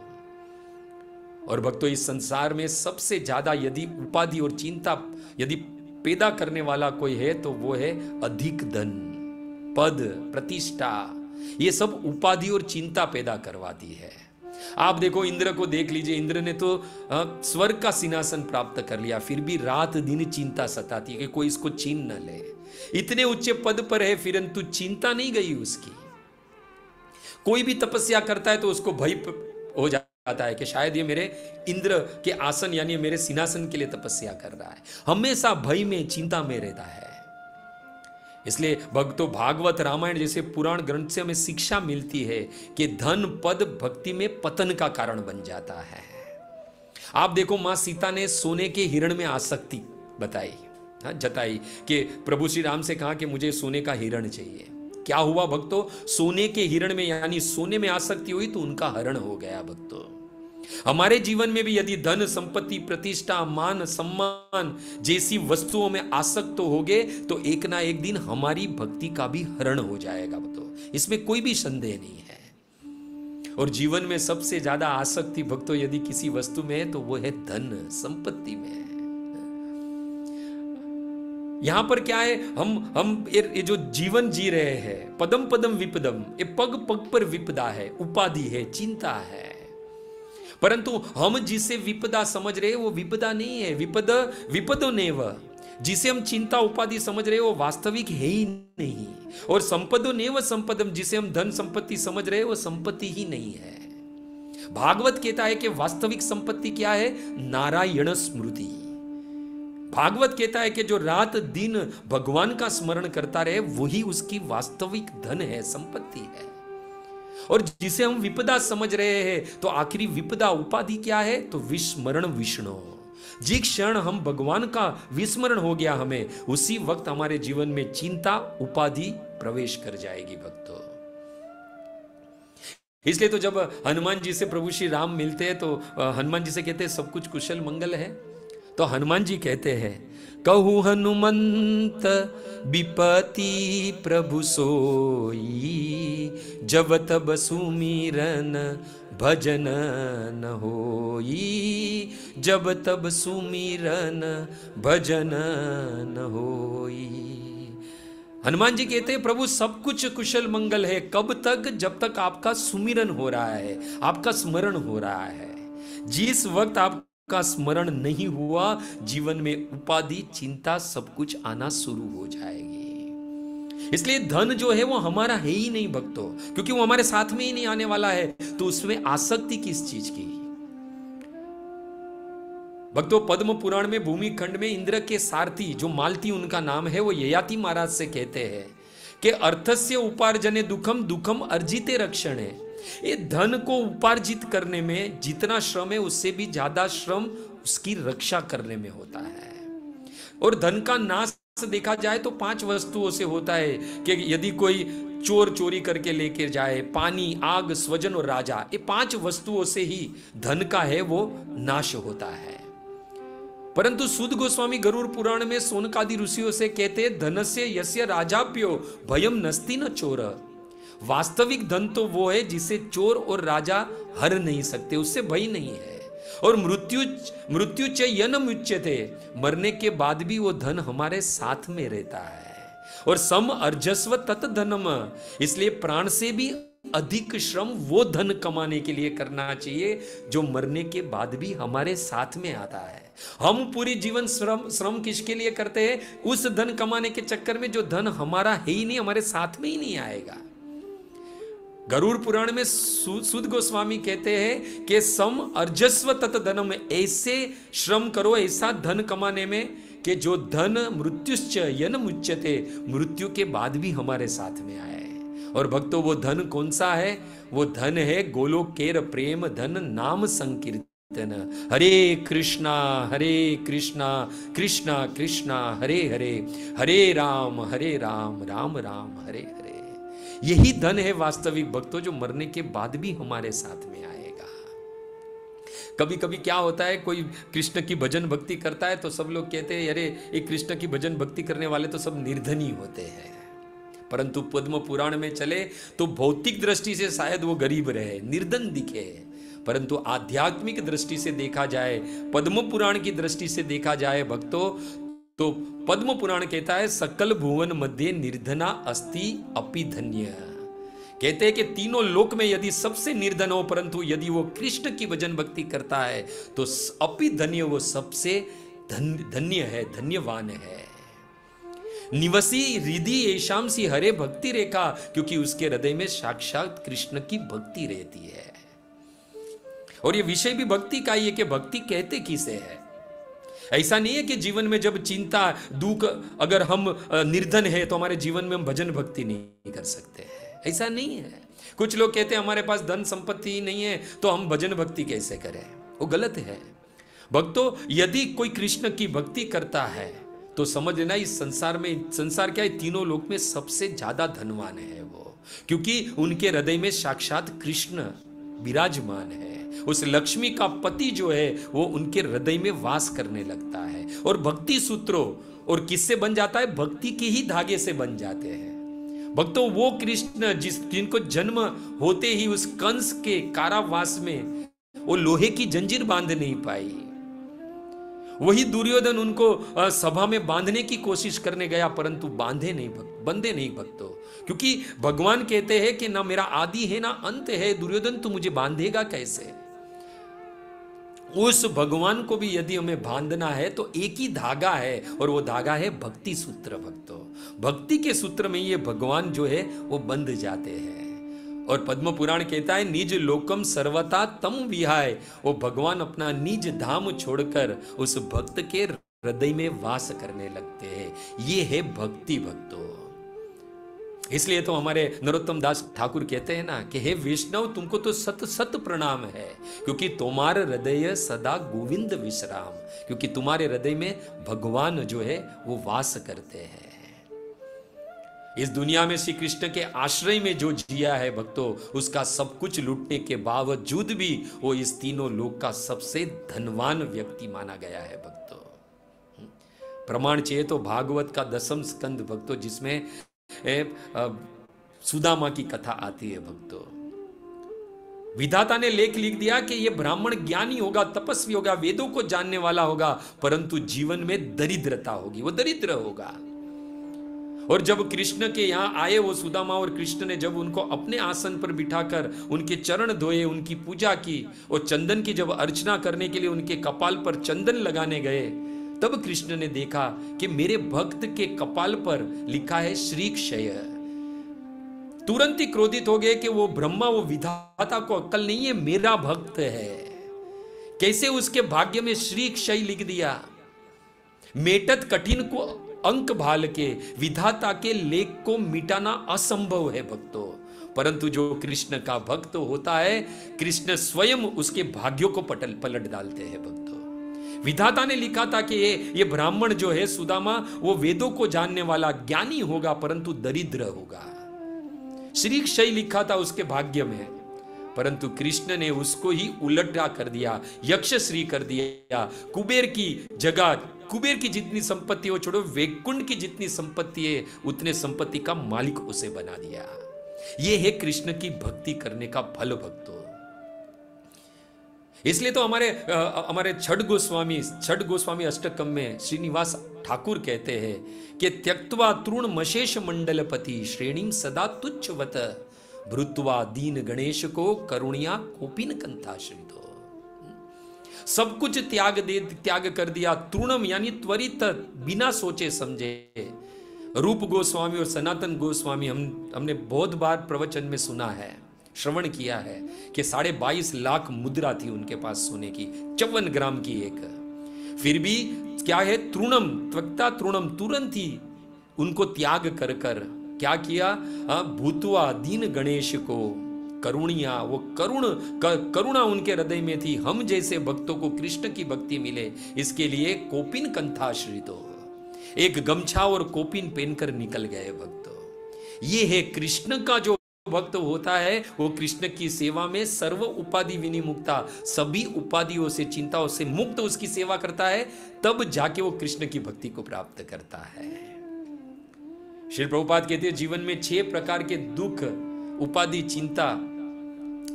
और भक्तों इस संसार में सबसे ज्यादा यदि उपाधि और चिंता यदि पैदा करने वाला कोई है तो वो है अधिक धन, पद, प्रतिष्ठा। ये सब उपाधि और चिंता पैदा करवाती है। आप देखो इंद्र को देख लीजिए, इंद्र ने तो स्वर्ग का सिंहासन प्राप्त कर लिया, फिर भी रात दिन चिंता सताती है कि कोई इसको छीन न ले। इतने ऊंचे पद पर है, फिरंतु चिंता नहीं गई उसकी। कोई भी तपस्या करता है तो उसको भय हो जाता है कि शायद ये मेरे इंद्र के आसन यानी मेरे सिंहासन के लिए तपस्या कर रहा है। हमेशा भय में, चिंता में रहता है। इसलिए भक्तों भागवत रामायण जैसे पुराण ग्रंथ से हमें शिक्षा मिलती है कि धन पद भक्ति में पतन का कारण बन जाता है। आप देखो मां सीता ने सोने के हिरण में आसक्ति जताई कि प्रभु श्री राम से कहा कि मुझे सोने का हिरण चाहिए। क्या हुआ भक्तों? सोने के हिरण में यानी सोने में आसक्ति हुई तो उनका हरण हो गया भक्तों। हमारे जीवन में भी यदि धन संपत्ति प्रतिष्ठा मान सम्मान जैसी वस्तुओं में आसक्त होगे तो एक ना एक दिन हमारी भक्ति का भी हरण हो जाएगा भक्तों, इसमें कोई भी संदेह नहीं है। और जीवन में सबसे ज्यादा आसक्ति भक्तों यदि किसी वस्तु में है तो वो है धन संपत्ति में। यहां पर क्या है, हम ये जो जीवन जी रहे हैं, पदम पदम विपदम, ये पग पग पर विपदा है, उपाधि है, चिंता है। परंतु हम जिसे विपदा समझ रहे हैं वो विपदा नहीं है। विपदो नेव, जिसे हम चिंता उपाधि समझ रहे हैं वो वास्तविक है ही नहीं। और संपदो नेव संपदम, जिसे हम धन संपत्ति समझ रहे हैं वो संपत्ति ही नहीं है। भागवत कहता है कि वास्तविक संपत्ति क्या है? नारायण स्मृति। भागवत कहता है कि जो रात दिन भगवान का स्मरण करता रहे वही उसकी वास्तविक धन है, संपत्ति है। और जिसे हम विपदा समझ रहे हैं तो आखिरी विपदा उपाधि क्या है? तो विस्मरण विष्णु। जिस क्षण हम भगवान का विस्मरण हो गया हमें, उसी वक्त हमारे जीवन में चिंता उपाधि प्रवेश कर जाएगी भक्तों। इसलिए तो जब हनुमान जी से प्रभु श्री राम मिलते हैं तो हनुमान जी से कहते हैं सब कुछ कुशल मंगल है। तो हनुमान जी कहते हैं, कहु हनुमंत विपति प्रभु सोई, जब तब सुमिरन भजन न होई, जब तब सुमिरन भजन न होई। हनुमान जी कहते हैं प्रभु सब कुछ कुशल मंगल है। कब तक? जब तक आपका सुमिरन हो रहा है, आपका स्मरण हो रहा है। जिस वक्त आपका स्मरण नहीं हुआ, जीवन में उपाधि चिंता सब कुछ आना शुरू हो जाएगी। इसलिए धन जो है वो हमारा है ही नहीं भक्तों, क्योंकि वो हमारे साथ में ही नहीं आने वाला है। तो उसमें आसक्ति किस चीज की? भक्तों, पद्म पुराण में भूमि खंड में इंद्र के सारथी जो मालती उनका नाम है, वो ययाति महाराज से कहते हैं कि अर्थस्य उपार्जने दुखम दुखम अर्जिते रक्षणे। ये धन को उपार्जित करने में जितना श्रम है उससे भी ज्यादा श्रम उसकी रक्षा करने में होता है। और धन का नाश देखा जाए तो 5 वस्तुओं से होता है कि यदि कोई चोर चोरी करके लेके जाए, पानी, आग, स्वजन और राजा, ये 5 वस्तुओं से ही धन का है वो नाश होता है। परंतु सुद गोस्वामी गरुड़ पुराण में सोनकादि ऋषियों से कहते, धनस्य यस्य राजाप्यो भयम नस्ति न चोर। वास्तविक धन तो वो है जिसे चोर और राजा हर नहीं सकते, उससे भय नहीं है। और मृत्यु च यन मुच्यते, मरने के बाद भी वो धन हमारे साथ में रहता है। और सम अर्जस्व तत् धनम, इसलिए प्राण से भी अधिक श्रम वो धन कमाने के लिए करना चाहिए जो मरने के बाद भी हमारे साथ में आता है। हम पूरी जीवन श्रम किसके लिए करते हैं? उस धन कमाने के चक्कर में जो धन हमारा है ही नहीं, हमारे साथ में ही नहीं आएगा। गरुड़ पुराण में सुद गोस्वामी कहते हैं कि सम अर्जस्व तत् धनम, ऐसे श्रम करो, ऐसा धन कमाने में कि जो धन मृत्युश्च यन मुच्यते, मृत्यु के बाद भी हमारे साथ में आए। और भक्तों, वो धन कौन सा है? वो धन है गोलोकेर प्रेम धन नाम संकीर्तन। हरे कृष्णा कृष्णा कृष्णा हरे हरे, हरे राम राम राम हरे हरे। यही धन है वास्तविक भक्तों, जो मरने के बाद भी हमारे साथ में आएगा। कभी कभी क्या होता है, कोई कृष्ण की भजन भक्ति करता है तो सब लोग कहते हैं अरे ये कृष्ण की भजन भक्ति करने वाले तो सब निर्धनी होते हैं। परंतु पद्म पुराण में चले तो भौतिक दृष्टि से शायद वो गरीब रहे, निर्धन दिखे, परंतु आध्यात्मिक दृष्टि से देखा जाए, पद्म पुराण की दृष्टि से देखा जाए भक्तों, तो पद्म पुराण कहता है सकल भुवन मध्य निर्धना अस्ति अपि धन्य। कहते हैं कि तीनों लोक में यदि सबसे निर्धन हो, परंतु यदि वो कृष्ण की भजन भक्ति करता है तो अपि धन्य, वो सबसे धन्य है, धन्यवान है। निवसी हृदय येषाम सी हरे भक्ति रेखा, क्योंकि उसके हृदय में साक्षात कृष्ण की भक्ति रहती है। और ये विषय भी भक्ति का ही है कि भक्ति कहते किसे है। ऐसा नहीं है कि जीवन में जब चिंता दुख, अगर हम निर्धन है तो हमारे जीवन में हम भजन भक्ति नहीं कर सकते हैं, ऐसा नहीं है। कुछ लोग कहते हैं हमारे पास धन संपत्ति नहीं है तो हम भजन भक्ति कैसे करें, वो गलत है। भक्तों, यदि कोई कृष्ण की भक्ति करता है तो समझ लेना इस संसार में, संसार क्या है, तीनों लोक में सबसे ज्यादा धनवान है वो, क्योंकि उनके हृदय में साक्षात कृष्ण विराजमान है। उस लक्ष्मी का पति जो है वो उनके हृदय में वास करने लगता है। और भक्ति सूत्रों और किससे बन जाता है? भक्ति के ही धागे से बन जाते हैं। भक्तों, वो कृष्ण जिनको जन्म होते ही उस कंस के कारावास में वो लोहे की जंजीर बांध नहीं पाई, वही दुर्योधन उनको सभा में बांधने की कोशिश करने गया, परंतु बंधे नहीं भक्तों, क्योंकि भगवान कहते हैं कि ना मेरा आदि है ना अंत है, दुर्योधन तू मुझे बांधेगा कैसे। उस भगवान को भी यदि हमें बांधना है तो एक ही धागा है, और वो धागा है भक्ति सूत्र। भक्तों, भक्ति के सूत्र में ये भगवान जो है वो बंध जाते हैं। और पद्म पुराण कहता है निज लोकम सर्वथा तम विहाय, वो भगवान अपना निज धाम छोड़कर उस भक्त के हृदय में वास करने लगते हैं। ये है भक्ति। भक्तों, इसलिए तो हमारे नरोत्तम दास ठाकुर कहते हैं ना कि हे वैष्णव, तुमको तो सत सत प्रणाम है, क्योंकि तुम्हारे हृदय सदा गोविंद विश्राम, क्योंकि तुम्हारे हृदय में भगवान जो है वो वास करते हैं। इस दुनिया में श्री कृष्ण के आश्रय में जो जिया है भक्तों, उसका सब कुछ लूटने के बावजूद भी वो इस तीनों लोक का सबसे धनवान व्यक्ति माना गया है। भक्तों, प्रमाण चाहिए तो भागवत का 10वां स्कंद भक्तों, जिसमें सुदामा की कथा आती है। भक्तों, विधाता ने लेख लिख दिया कि यह ब्राह्मण ज्ञानी होगा, तपस्वी होगा, वेदों को जानने वाला होगा, परंतु जीवन में दरिद्रता होगी, वो दरिद्र होगा। और जब कृष्ण के यहां आए वो सुदामा, और कृष्ण ने जब उनको अपने आसन पर बिठाकर उनके चरण धोए, उनकी पूजा की, और चंदन की जब अर्चना करने के लिए उनके कपाल पर चंदन लगाने गए, तब कृष्ण ने देखा कि मेरे भक्त के कपाल पर लिखा है श्री क्षय। तुरंत ही क्रोधित हो गए कि वो ब्रह्मा, वो विधाता को अक्ल नहीं है, मेरा भक्त है, कैसे उसके भाग्य में श्री क्षय लिख दिया। मेटत कठिन को अंक भाल के, विधाता के लेख को मिटाना असंभव है भक्तों, परंतु जो कृष्ण का भक्त होता है, कृष्ण स्वयं उसके भाग्यों को पलट डालते हैं। भक्तों, विधाता ने लिखा था कि ये ब्राह्मण जो है सुदामा, वो वेदों को जानने वाला ज्ञानी होगा, परंतु दरिद्र होगा। श्री क्षय लिखा था उसके भाग्य में, परंतु कृष्ण ने उसको ही उलटा कर दिया, यक्ष श्री कर दिया। कुबेर की जगह, कुबेर की जितनी संपत्ति हो छोड़ो, वैकुंठ की जितनी संपत्ति है उतने संपत्ति का मालिक उसे बना दिया। यह है कृष्ण की भक्ति करने का फल। भक्तों, इसलिए तो हमारे छठ गोस्वामी अष्टकम में श्रीनिवास ठाकुर कहते हैं कि त्यक्त्वा तृण मशेष मंडलपति श्रेणीम सदा तुच्छवत भृत्वा दीन गणेश को करुणिया कोपिन कंथाश्रितो। सब कुछ त्याग कर दिया, तृणम यानी त्वरित, बिना सोचे समझे। रूप गोस्वामी और सनातन गोस्वामी हमने बहुत बार प्रवचन में सुना है, श्रवण किया है कि 22.5 लाख मुद्रा थी उनके पास सोने की, 54 ग्राम की एक। फिर भी क्या है, तृणम त्वक्ता तृणम, तुरंत ही उनको त्याग कर क्या किया, भूतवा दीन गणेश को करुणिया, वो करुणा उनके हृदय में थी। हम जैसे भक्तों को कृष्ण की भक्ति मिले, इसके लिए कोपिन कंथाश्रितो, एक गमछा और कोपिन पहनकर निकल गए भक्तों। ये है कृष्ण का जो भक्त होता है, वो कृष्ण की सेवा में सर्व उपाधि विनिमुक्ता, सभी उपाधियों से, चिंताओं से मुक्त उसकी सेवा करता है, तब जाके वो कृष्ण की भक्ति को प्राप्त करता है। श्री प्रभुपाद कहते हैं जीवन में 6 प्रकार के दुख, उपाधि, चिंता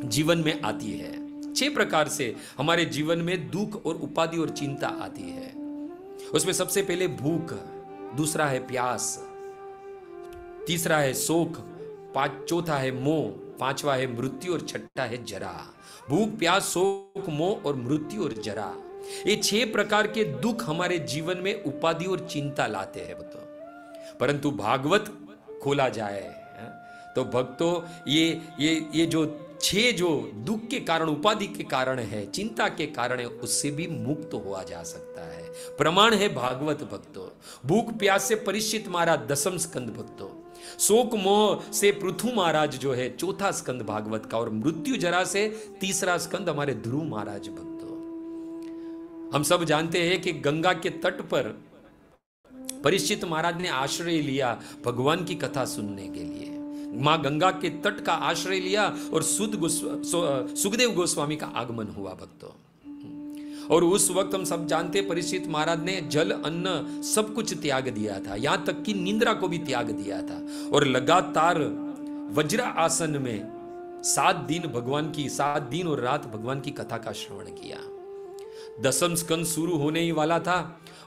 जीवन में आती है। 6 प्रकार से हमारे जीवन में दुख और उपाधि और चिंता आती है। उसमें सबसे पहले भूख, दूसरा है प्यास, तीसरा है शोक, चौथा है मोह, पांचवा है मृत्यु और छठा है जरा। भूख, प्यास, शोक, मोह और मृत्यु और जरा, ये 6 प्रकार के दुख हमारे जीवन में उपाधि और चिंता लाते हैं भक्तों। परंतु भागवत खोला जाए तो भक्तों ये जो 6 जो दुख के कारण, उपाधि के कारण है, चिंता के कारण है, उससे भी मुक्त हुआ जा सकता है। प्रमाण है भागवत भक्तों। भूख प्यास से परीक्षित महाराज 10वां स्कंद भक्तों, शोक मोह से पृथु महाराज जो है 4था स्कंद भागवत का, और मृत्यु जरा से 3रा स्कंद हमारे ध्रुव महाराज भक्तों। हम सब जानते हैं कि गंगा के तट पर परीक्षित महाराज ने आश्रय लिया भगवान की कथा सुनने के लिए। मां गंगा के तट का आश्रय लिया और सुखदेव गोस्वामी का आगमन हुआ भक्तों। और उस वक्त हम सब जानते, परीक्षित महाराज ने जल, अन्न सब कुछ त्याग दिया था, यहां तक कि निंद्रा को भी त्याग दिया था, और लगातार वज्र आसन में 7 दिन और रात भगवान की कथा का श्रवण किया। 10वां स्कंद शुरू होने ही वाला था,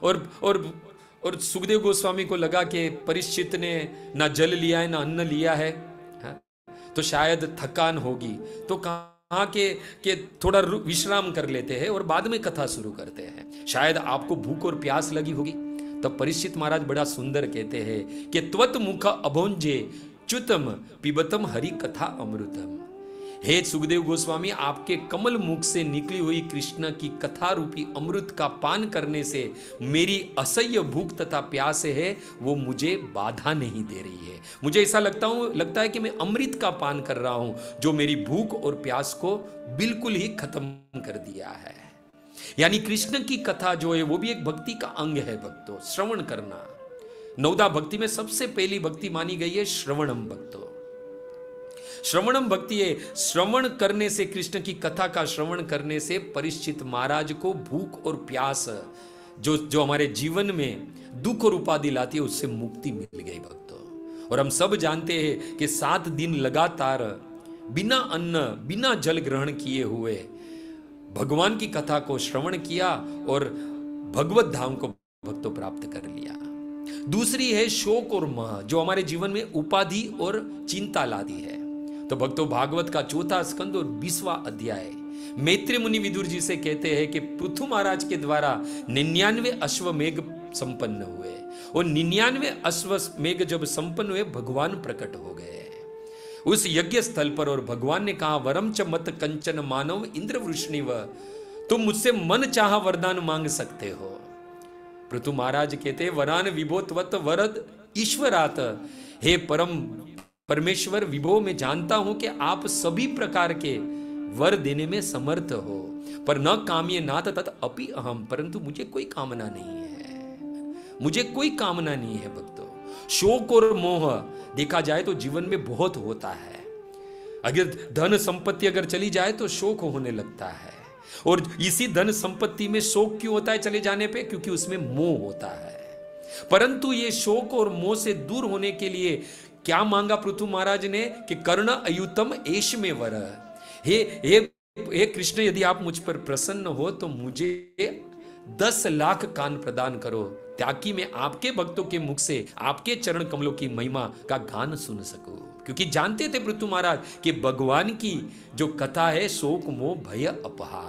और सुखदेव गोस्वामी को लगा कि परीक्षित ने ना जल लिया है ना अन्न लिया है, तो शायद थकान होगी, तो कहा वहां के थोड़ा विश्राम कर लेते हैं और बाद में कथा शुरू करते हैं। शायद आपको भूख और प्यास लगी होगी, तब परीक्षित महाराज बड़ा सुंदर कहते हैं कि त्वत मुख अभोंजे च्युतम पिबतम हरि कथा अमृतम। हे सुखदेव गोस्वामी, आपके कमल मुख से निकली हुई कृष्ण की कथा रूपी अमृत का पान करने से मेरी असह्य भूख तथा प्यास है वो मुझे बाधा नहीं दे रही है। मुझे ऐसा लगता है कि मैं अमृत का पान कर रहा हूं जो मेरी भूख और प्यास को बिल्कुल ही खत्म कर दिया है। यानी कृष्ण की कथा जो है वो भी एक भक्ति का अंग है भक्तों, श्रवण करना। नवदा भक्ति में सबसे पहली भक्ति मानी गई है श्रवणम भक्तों। श्रवणम भक्ति है, श्रवण करने से, कृष्ण की कथा का श्रवण करने से परीक्षित महाराज को भूख और प्यास जो हमारे जीवन में दुख और उपाधि लाती है उससे मुक्ति मिल गई भक्तों। और हम सब जानते हैं कि 7 दिन लगातार बिना अन्न बिना जल ग्रहण किए हुए भगवान की कथा को श्रवण किया और भगवत धाम को भक्तों प्राप्त कर लिया। दूसरी है शोक और मोह जो हमारे जीवन में उपाधि और चिंता लाती है। तो भक्तों, भागवत का 4वां स्कंद और 20वां अध्याय मैत्री मुनि विदुर जी से कहते हैं कि पृथु महाराज के द्वारा 99 अश्वमेघ संपन्न हुए और 99 अश्वमेघ जब संपन्न हुए भगवान प्रकट हो गए उस यज्ञ स्थल पर। और भगवान ने कहा, वरम च मत कंचन मानव इंद्र वृष्णिव, तुम मुझसे मन चाह वरदान मांग सकते हो। पृथु महाराज कहते, वरान विभोत्वत वरद ईश्वरात, हे परमेश्वर विभो, मैं जानता हूं कि आप सभी प्रकार के वर देने में समर्थ हो, पर न काम्य नाथ तत् अपि अहम, परंतु मुझे कोई कामना नहीं है, मुझे कोई कामना नहीं है भक्तों। शोक और मोह देखा जाए तो जीवन में बहुत होता है। अगर धन संपत्ति अगर चली जाए तो शोक होने लगता है, और इसी धन संपत्ति में शोक क्यों होता है चले जाने पे? क्योंकि उसमें मोह होता है। परंतु ये शोक और मोह से दूर होने के लिए क्या मांगा पृथु महाराज ने कि कर्ण अयुतम एश में वर, हे कृष्ण, यदि आप मुझ पर प्रसन्न हो तो मुझे 10 लाख कान प्रदान करो, ताकि मैं आपके भक्तों के मुख से आपके चरण कमलों की महिमा का गान सुन सकूं। क्योंकि जानते थे पृथु महाराज कि भगवान की जो कथा है, शोक मोह भय अपहा,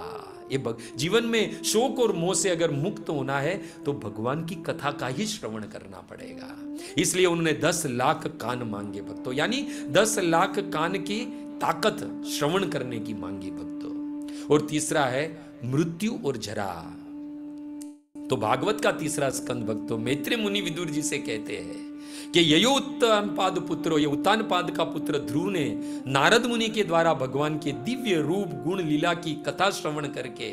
ये जीवन में शोक और मोह से अगर मुक्त होना है तो भगवान की कथा का ही श्रवण करना पड़ेगा। इसलिए उन्होंने 10 लाख कान मांगे भक्तों, यानी 10 लाख कान की ताकत श्रवण करने की मांगी भक्तों। और तीसरा है मृत्यु और जरा। तो भागवत का 3रा स्कंद भक्तों मैत्री मुनि विदुर जी से कहते हैं कि ययो उत्तानपाद पुत्रो, ये उत्तानपाद का पुत्र ध्रुव ने नारद मुनि के द्वारा भगवान के दिव्य रूप गुण लीला की कथा श्रवण करके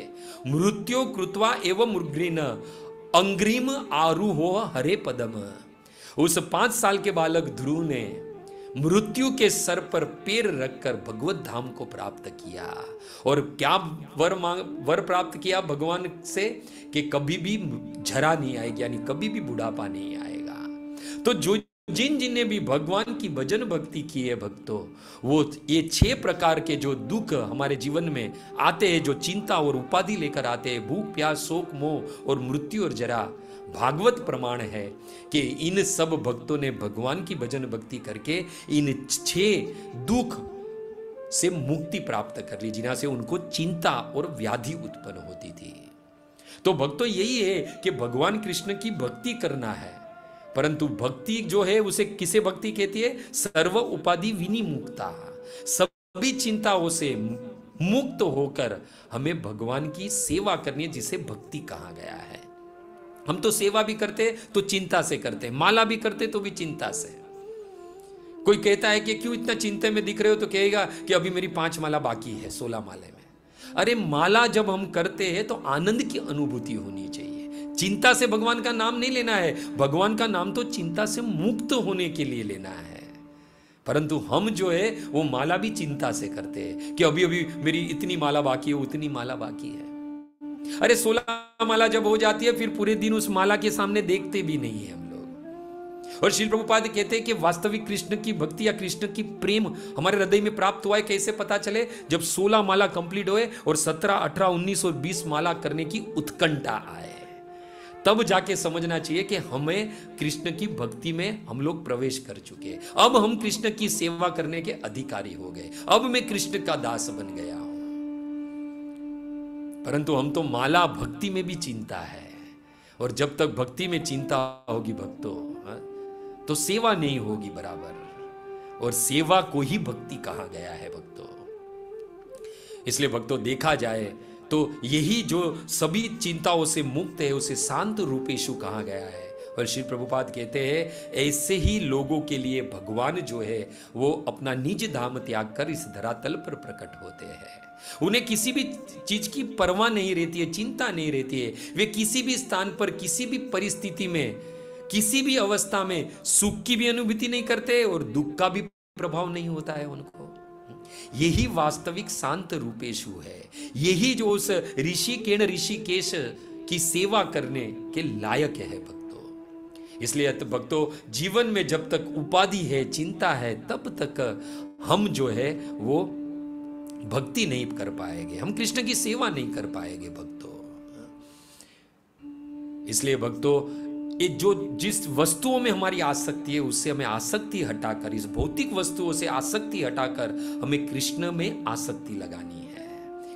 मृत्यु कृत्वा एवं उग्रीन अंग्रीम आरूहो हरे पदम, उस 5 साल के बालक ध्रुव ने मृत्यु के सर पर पैर रखकर भगवत धाम को प्राप्त किया। और क्या वर प्राप्त किया भगवान से कि कभी भी झरा नहीं आएगी, यानी कभी भी बुढ़ापा नहीं आएगा। तो जिन ने भी भगवान की भजन भक्ति की है भक्तों, वो ये 6 प्रकार के जो दुख हमारे जीवन में आते हैं, जो चिंता और उपाधि लेकर आते हैं, भूख प्यास शोक मोह और मृत्यु और जरा, भागवत प्रमाण है कि इन सब भक्तों ने भगवान की भजन भक्ति करके इन 6 दुख से मुक्ति प्राप्त कर ली, जिन्हां से उनको चिंता और व्याधि उत्पन्न होती थी। तो भक्तों, यही है कि भगवान कृष्ण की भक्ति करना है, परंतु भक्ति जो है उसे किसे भक्ति कहती है? सर्व उपाधि विनिमुक्ता, सभी चिंताओं से मुक्त होकर हमें भगवान की सेवा करनी है, जिसे भक्ति कहा गया है। हम तो सेवा भी करते तो चिंता से करते, माला भी करते तो भी चिंता से। कोई कहता है कि क्यों इतना चिंता में दिख रहे हो, तो कहेगा कि अभी मेरी 5 माला बाकी है 16 माले में। अरे माला जब हम करते हैं तो आनंद की अनुभूति होनी चाहिए, चिंता से भगवान का नाम नहीं लेना है। भगवान का नाम तो चिंता से मुक्त होने के लिए लेना है। परंतु हम जो है वो माला भी चिंता से करते हैं कि अभी अभी मेरी इतनी माला बाकी है, उतनी माला बाकी है। अरे 16 माला जब हो जाती है फिर पूरे दिन उस माला के सामने देखते भी नहीं है हम लोग। और श्री प्रभुपाद कहते हैं कि वास्तविक कृष्ण की भक्ति या कृष्ण की प्रेम हमारे हृदय में प्राप्त हुआ है। कैसे पता चले? जब 16 माला कंप्लीट होए और 17, 18, 19 और 20 माला करने की उत्कंठा आए, तब जाके समझना चाहिए कि हमें कृष्ण की भक्ति में हम लोग प्रवेश कर चुके हैं। अब हम कृष्ण की सेवा करने के अधिकारी हो गए, अब मैं कृष्ण का दास बन गया हूं। परंतु हम तो माला भक्ति में भी चिंता है, और जब तक भक्ति में चिंता होगी भक्तों, तो सेवा नहीं होगी बराबर, और सेवा को ही भक्ति कहा गया है भक्तों। इसलिए भक्तों देखा जाए तो यही जो सभी चिंताओं से मुक्त है उसे शांत रूपेशु कहा गया है। और श्री प्रभुपाद कहते हैं ऐसे ही लोगों के लिए भगवान जो है वो अपना निज धाम त्याग कर इस धरातल पर प्रकट होते हैं। उन्हें किसी भी चीज की परवाह नहीं रहती है, चिंता नहीं रहती है। वे किसी भी स्थान पर, किसी भी परिस्थिति में, किसी भी अवस्था में सुख की भी अनुभूति नहीं करते और दुख का भी प्रभाव नहीं होता है उनको। यही वास्तविक शांत रूपेशु है, यही जो उस ऋषिकेण ऋषिकेश की सेवा करने के लायक है भक्तों। इसलिए भक्तों जीवन में जब तक उपाधि है, चिंता है, तब तक हम जो है वो भक्ति नहीं कर पाएंगे, हम कृष्ण की सेवा नहीं कर पाएंगे भक्तों। इसलिए भक्तों ये जो जिस वस्तुओं में हमारी आसक्ति है उससे हमें आसक्ति हटाकर, इस भौतिक वस्तुओं से आसक्ति हटाकर हमें कृष्ण में आसक्ति लगानी है,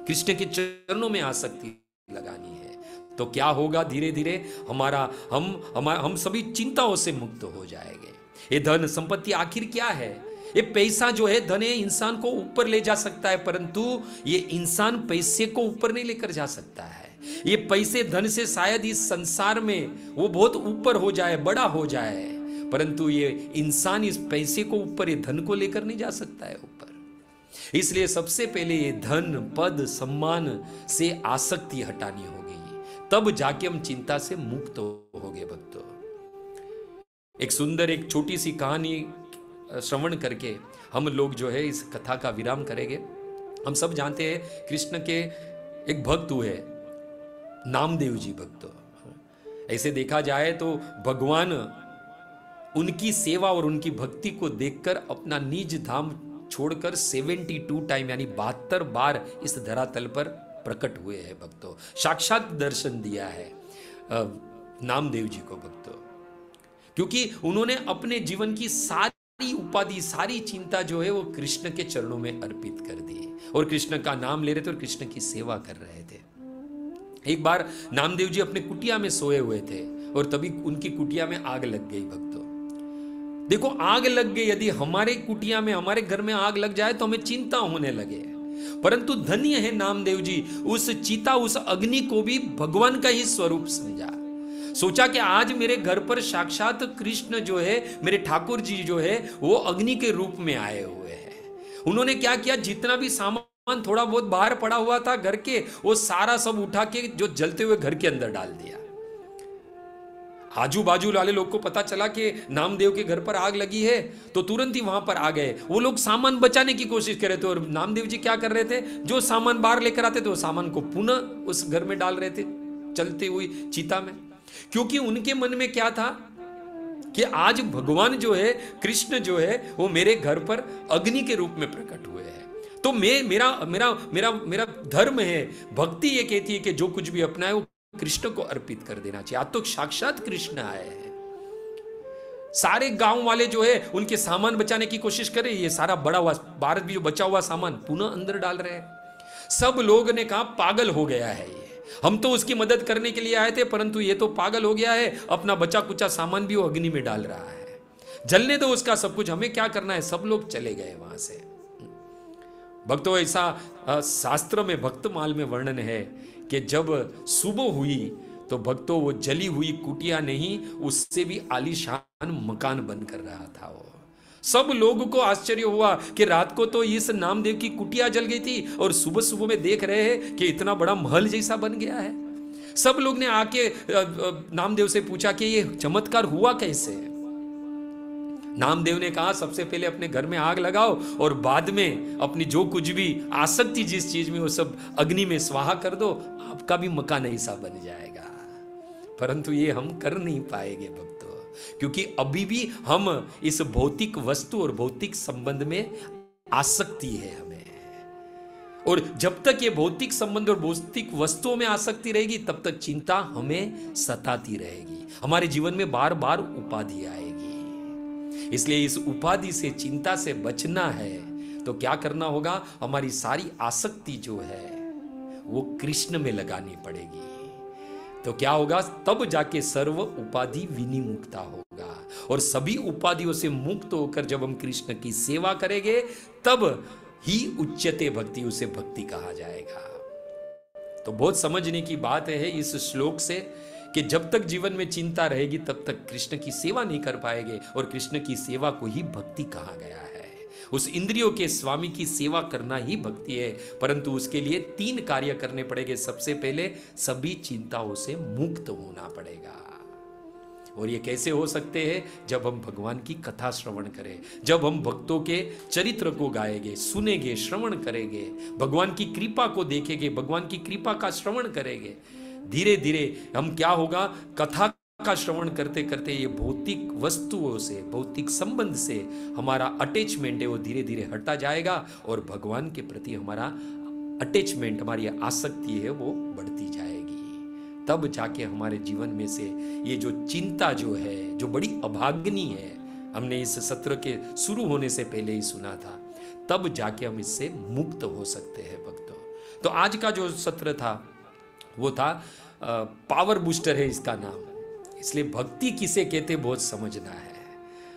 कृष्ण के चरणों में आसक्ति लगानी है। तो क्या होगा, धीरे धीरे हम सभी चिंताओं से मुक्त हो जाएंगे। ये धन संपत्ति आखिर क्या है? ये पैसा जो है, धन है, इंसान को ऊपर ले जा सकता है, परंतु ये इंसान पैसे को ऊपर नहीं लेकर जा सकता है। ये पैसे धन से शायद इस संसार में वो बहुत ऊपर हो जाए, बड़ा हो जाए, परंतु ये इंसान इस पैसे को ऊपर, ये धन को लेकर नहीं जा सकता है ऊपर। इसलिए सबसे पहले ये धन, पद, सम्मान से आसक्ति हटानी होगी, तब जाके हम चिंता से मुक्त होंगे भक्तों। एक सुंदर, एक छोटी सी कहानी श्रवण करके हम लोग जो है इस कथा का विराम करेंगे। हम सब जानते हैं कृष्ण के एक भक्त हुए नामदेव जी भक्तों। ऐसे देखा जाए तो भगवान उनकी सेवा और उनकी भक्ति को देखकर अपना निज धाम छोड़कर 72 टाइम यानी 72 बार इस धरातल पर प्रकट हुए हैं भक्तों। साक्षात दर्शन दिया है नामदेव जी को भक्तों, क्योंकि उन्होंने अपने जीवन की सारी उपाधि, सारी चिंता जो है वो कृष्ण के चरणों में अर्पित कर दी और कृष्ण का नाम ले रहे थे और कृष्ण की सेवा कर रहे थे। एक बार नामदेव जी अपने कुटिया में सोए हुए थे और तभी उनकी कुटिया में आग लग गई भक्तों। देखो आग लग गई, यदि हमारे कुटिया में, हमारे घर में आग लग जाए तो हमें चिंता होने लगे, परंतु धन्य है नामदेव जी, उस चिता, उस अग्नि को भी भगवान का ही स्वरूप समझा। सोचा कि आज मेरे घर पर साक्षात कृष्ण जो है, मेरे ठाकुर जी जो है वो अग्नि के रूप में आए हुए हैं। उन्होंने क्या किया, जितना भी सामान थोड़ा बहुत बाहर पड़ा हुआ था घर के, वो सारा सब उठा के जो जलते हुए घर के अंदर डाल दिया। आजू बाजू वाले लोग को पता चला कि नामदेव के घर पर आग लगी है तो तुरंत ही वहां पर आ गए। वो लोग सामान बचाने की कोशिश कर रहे थे और नामदेव जी क्या कर रहे थे, जो सामान बाहर लेकर आते थे वो सामान को पुनः उस घर में डाल रहे थे चलती हुई चिता में। क्योंकि उनके मन में क्या था कि आज भगवान जो है, कृष्ण जो है वो मेरे घर पर अग्नि के रूप में प्रकट हुए हैं, तो मेरा धर्म है, भक्ति ये कहती है कि जो कुछ भी अपना है वो कृष्ण को अर्पित कर देना चाहिए। आज तो साक्षात कृष्ण आए हैं। सारे गांव वाले जो है उनके सामान बचाने की कोशिश कर रहे, ये सारा बड़ा हुआ भारत भी जो बचा हुआ सामान पुनः अंदर डाल रहे हैं। सब लोग ने कहा पागल हो गया है ये, हम तो उसकी मदद करने के लिए आए थे परंतु ये तो पागल हो गया है, अपना बचा कुचा सामान भी वो अग्नि में डाल रहा है, जलने दो उसका सब कुछ, हमें क्या करना है। सब लोग चले गए वहां से। भक्तों ऐसा शास्त्र में भक्तमाल में वर्णन है कि जब सुबह हुई तो भक्तों वो जली हुई कुटिया नहीं, उससे भी आलीशान मकान बनकर रहा था वो। सब लोगों को आश्चर्य हुआ कि रात को तो इस नामदेव की कुटिया जल गई थी और सुबह सुबह में देख रहे हैं कि इतना बड़ा महल जैसा बन गया है। सब लोग ने आके नामदेव से पूछा कि ये चमत्कार हुआ कैसे। नामदेव ने कहा सबसे पहले अपने घर में आग लगाओ और बाद में अपनी जो कुछ भी आसक्ति जिस चीज में वो सब अग्नि में स्वाहा कर दो, आपका भी मकान ऐसा बन जाएगा। परंतु ये हम कर नहीं पाएंगे भक्तों, क्योंकि अभी भी हम इस भौतिक वस्तु और भौतिक संबंध में आसक्ति है हमें। और जब तक ये भौतिक संबंध और भौतिक वस्तुओं में आसक्ति रहेगी तब तक चिंता हमें सताती रहेगी, हमारे जीवन में बार बार उपाधि आएगी। इसलिए इस उपाधि से, चिंता से बचना है तो क्या करना होगा, हमारी सारी आसक्ति जो है वो कृष्ण में लगानी पड़ेगी। तो क्या होगा? तब जाके सर्व उपाधि विनिमुक्ता होगा, और सभी उपाधियों से मुक्त होकर जब हम कृष्ण की सेवा करेंगे तब ही उच्चते भक्ति, उसे भक्ति कहा जाएगा। तो बहुत समझने की बात है इस श्लोक से कि जब तक जीवन में चिंता रहेगी तब तक कृष्ण की सेवा नहीं कर पाएंगे, और कृष्ण की सेवा को ही भक्ति कहा गया है। उस इंद्रियों के स्वामी की सेवा करना ही भक्ति है, परंतु उसके लिए 3 कार्य करने पड़ेंगे। सबसे पहले सभी चिंताओं से मुक्त होना पड़ेगा। और ये कैसे हो सकते हैं? जब हम भगवान की कथा श्रवण करें, जब हम भक्तों के चरित्र को गाएंगे, सुनेंगे, श्रवण करेंगे, भगवान की कृपा को देखेंगे, भगवान की कृपा का श्रवण करेंगे। धीरे धीरे हम क्या होगा, कथा का श्रवण करते करते ये भौतिक वस्तुओं से, भौतिक संबंध से हमारा अटैचमेंट है वो धीरे धीरे हटता जाएगा, और भगवान के प्रति हमारा अटैचमेंट, हमारी आसक्ति है वो बढ़ती जाएगी। तब जाके हमारे जीवन में से ये जो चिंता जो है, जो बड़ी अभाग्नि है, हमने इस सत्र के शुरू होने से पहले ही सुना था, तब जाके हम इससे मुक्त हो सकते हैं भक्तों। तो आज का जो सत्र था वो था पावर बूस्टर है इसका नाम। इसलिए भक्ति किसे कहते बहुत समझना है,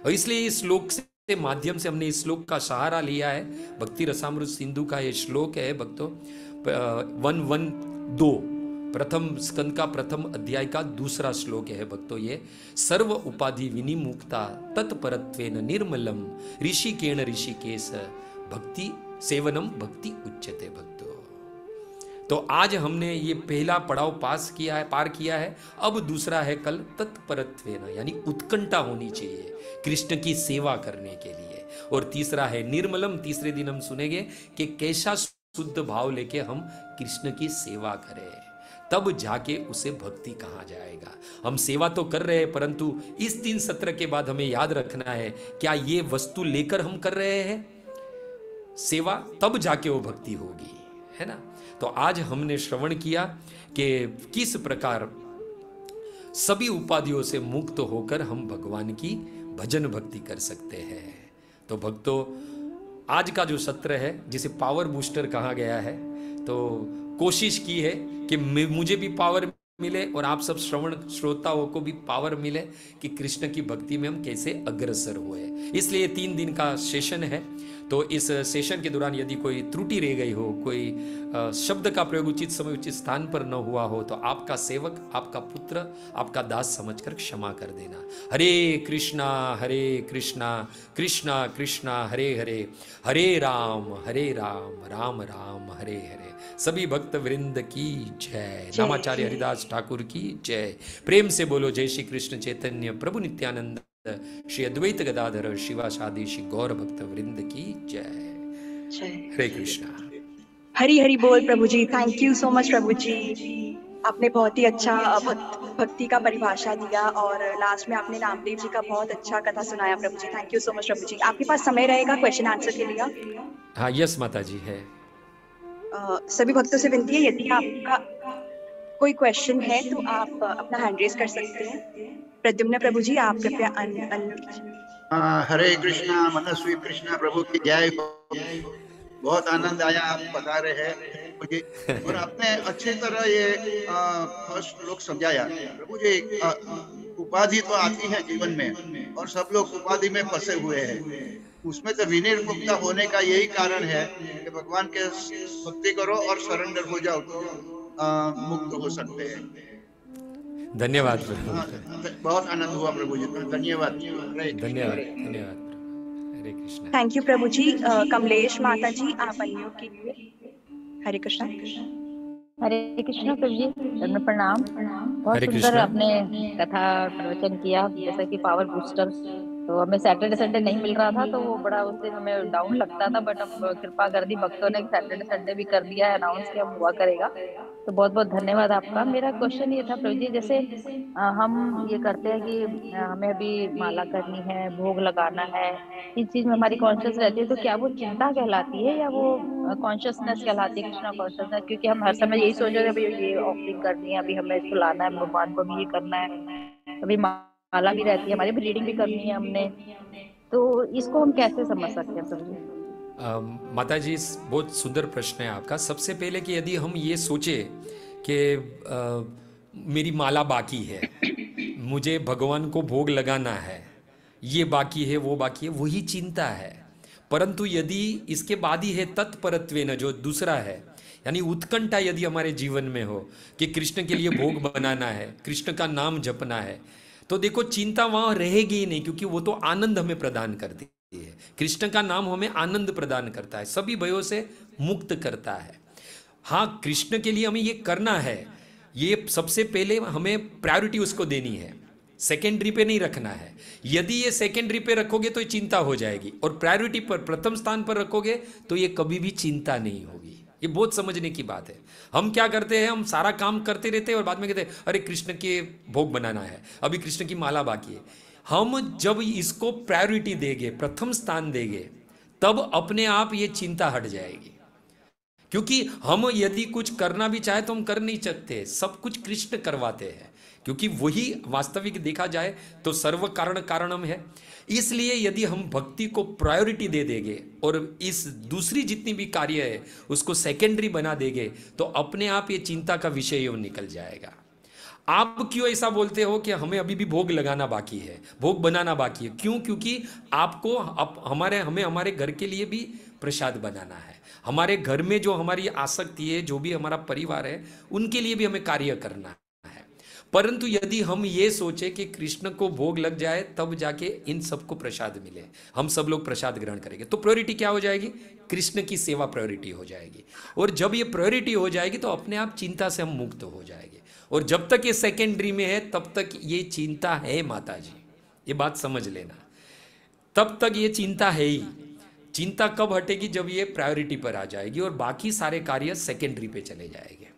और इसलिए इस श्लोक से माध्यम से हमने इस श्लोक का सहारा लिया है। भक्ति रसामृत सिंधु का ये श्लोक है भक्तों, 112 प्रथम स्कंद का प्रथम अध्याय का दूसरा श्लोक है भक्तों। ये सर्व उपाधि विनिमुक्ता तत्परत्वेन निर्मलम ऋषिकेण ऋषिकेश भक्ति सेवनम भक्ति उच्यते भक्तों। तो आज हमने ये पहला पड़ाव पार किया है। अब दूसरा है कल तत्परत्वेन, यानी उत्कंठा होनी चाहिए कृष्ण की सेवा करने के लिए। और तीसरा है निर्मलम, तीसरे दिन हम सुनेंगे कि कैसा शुद्ध भाव लेके हम कृष्ण की सेवा करें, तब जाके उसे भक्ति कहा जाएगा। हम सेवा तो कर रहे हैं, परंतु इस 3 सत्र के बाद हमें याद रखना है, क्या ये वस्तु लेकर हम कर रहे हैं सेवा, तब जाके वो भक्ति होगी, है ना। तो आज हमने श्रवण किया कि किस प्रकार सभी उपाधियों से मुक्त होकर हम भगवान की भजन भक्ति कर सकते हैं। तो भक्तों, आज का जो सत्र है जिसे पावर बूस्टर कहा गया है, तो कोशिश की है कि मुझे भी पावर मिले और आप सब श्रवण श्रोताओं को भी पावर मिले कि कृष्ण की भक्ति में हम कैसे अग्रसर हुए। इसलिए 3 दिन का सेशन है। तो इस सेशन के दौरान यदि कोई त्रुटि रह गई हो, कोई शब्द का प्रयोग उचित समय उचित स्थान पर न हुआ हो, तो आपका सेवक, आपका पुत्र, आपका दास समझकर क्षमा कर देना। हरे कृष्णा कृष्णा कृष्णा हरे हरे, हरे राम राम राम हरे हरे। सभी भक्त वृंद की जय। नामाचार्य हरिदास ठाकुर की जय। प्रेम से बोलो जय श्री कृष्ण चैतन्य प्रभु नित्यानंद श्री अद्वैत गदाधर शिवासादि श्री गौर भक्त वृंद की जय। हरे कृष्णा। हरि हरि बोल प्रभु जी। थैंक यू सो मच प्रभु जी, आपने बहुत ही अच्छा भक्ति का परिभाषा दिया, और लास्ट में आपने नामदेव जी का बहुत अच्छा कथा सुनाया प्रभु जी। थैंक यू सो मच प्रभु जी। आपके पास समय रहेगा क्वेश्चन आंसर के लिए? हाँ, यस माता जी है। सभी भक्तों से विनती है, यदि आपका कोई क्वेश्चन है तो आप अपना हैंड रेज कर सकते हैं। प्रद्युम्न प्रभु जी, आप कृपया अनम्यूट कीजिए। हरे कृष्णा मनस्वी कृष्णा प्रभु की जय हो। बहुत आनंद आया आप बता रहे हैं मुझे, और आपने अच्छी तरह ये फर्स्ट श्लोक समझाया प्रभु जी। उपाधि तो आती है जीवन में, और सब लोग उपाधि में फंसे हुए हैं। उसमें तो विनिर्मुक्ता होने का यही कारण है कि भगवान के भक्ति करो और सरेंडर हो जाओ, तो मुक्त हो सकते हैं। धन्यवाद। बहुत आनंद हुआ प्रभु जी, धन्यवाद। धन्यवाद हरे कृष्णा। थैंक यू प्रभु जी। कमलेश माता जी, आप अनम्यूट कीजिए। हरे कृष्णा। हरे कृष्णा प्रभु जी, धन्य प्रणाम। बहुत सुंदर आपने कथा प्रवचन किया, जैसा कि पावर बूस्टर। तो हमें सैटरडे संडे नहीं मिल रहा था, तो वो बड़ा उस दिन हमें डाउन लगता था, बट अब कृपा कर दी भक्तों ने, सैटरडे संडे भी कर दिया है अनाउंस कि अब हुआ करेगा। तो बहुत बहुत धन्यवाद आपका। मेरा क्वेश्चन ये था प्रभु जी, जैसे हम ये करते हैं कि हमें अभी माला करनी है, भोग लगाना है, इस चीज में हमारी कॉन्शियस रहती है, तो क्या वो चिंता कहलाती है या वो कॉन्शियसनेस कहलाती है, कृष्णा कॉन्शियसनेस? क्योंकि हम हर समय यही सोच रहे हैं, अभी ये ऑफरिंग करनी है, अभी हमें इसको लाना है, भगवान को भी ये करना है, अभी माला भी रहती है हमारी, भी रीडिंग भी करनी है हमने, तो इसको हम कैसे समझ सकते हैं प्रभु जी? माता जी, बहुत सुंदर प्रश्न है आपका। सबसे पहले कि यदि हम ये सोचे कि मेरी माला बाकी है, मुझे भगवान को भोग लगाना है, ये बाकी है, वो बाकी है, वही चिंता है। परंतु यदि इसके बाद ही है तत्परत्वेन, जो दूसरा है, यानी उत्कंठा यदि हमारे जीवन में हो कि कृष्ण के लिए भोग बनाना है, कृष्ण का नाम जपना है, तो देखो चिंता वहाँ रहेगी ही नहीं, क्योंकि वो तो आनंद हमें प्रदान करती है। कृष्ण का नाम हमें आनंद प्रदान करता है, सभी भयों से मुक्त करता है। हाँ, कृष्ण के लिए हमें ये करना है, ये सबसे पहले हमें प्रायोरिटी उसको देनी है, सेकेंडरी पे नहीं रखना है। यदि ये सेकेंडरी पे रखोगे तो ये चिंता हो जाएगी, और प्रायोरिटी पर, प्रथम स्थान पर रखोगे तो ये कभी भी चिंता नहीं होगी। ये बहुत समझने की बात है। हम क्या करते हैं, हम सारा काम करते रहते हैं और बाद में कहते हैं अरे कृष्ण के भोग बनाना है, अभी कृष्ण की माला बाकी है। हम जब इसको प्रायोरिटी देंगे, प्रथम स्थान देंगे, तब अपने आप ये चिंता हट जाएगी। क्योंकि हम यदि कुछ करना भी चाहे तो हम कर नहीं सकते, सब कुछ कृष्ण करवाते हैं, क्योंकि वही वास्तविक देखा जाए तो सर्व कारण कारणम है। इसलिए यदि हम भक्ति को प्रायोरिटी दे देंगे और इस दूसरी जितनी भी कार्य है उसको सेकेंडरी बना देंगे, तो अपने आप ये चिंता का विषय निकल जाएगा। आप क्यों ऐसा बोलते हो कि हमें अभी भी भोग लगाना बाकी है, भोग बनाना बाकी है? क्यों? क्योंकि आपको हमें हमारे घर के लिए भी प्रसाद बनाना है, हमारे घर में जो हमारी आसक्ति है, जो भी हमारा परिवार है, उनके लिए भी हमें कार्य करना है। परंतु यदि हम ये सोचे कि कृष्ण को भोग लग जाए तब जाके इन सबको प्रसाद मिले, हम सब लोग प्रसाद ग्रहण करेंगे, तो प्रायोरिटी क्या हो जाएगी? कृष्ण की सेवा प्रायोरिटी हो जाएगी। और जब ये प्रायोरिटी हो जाएगी तो अपने आप चिंता से हम मुक्त हो जाएंगे। और जब तक ये सेकेंडरी में है तब तक ये चिंता है माता जी, ये बात समझ लेना, तब तक ये चिंता है ही। चिंता कब हटेगी? जब ये प्रायोरिटी पर आ जाएगी और बाकी सारे कार्य सेकेंडरी पे चले जाएंगे।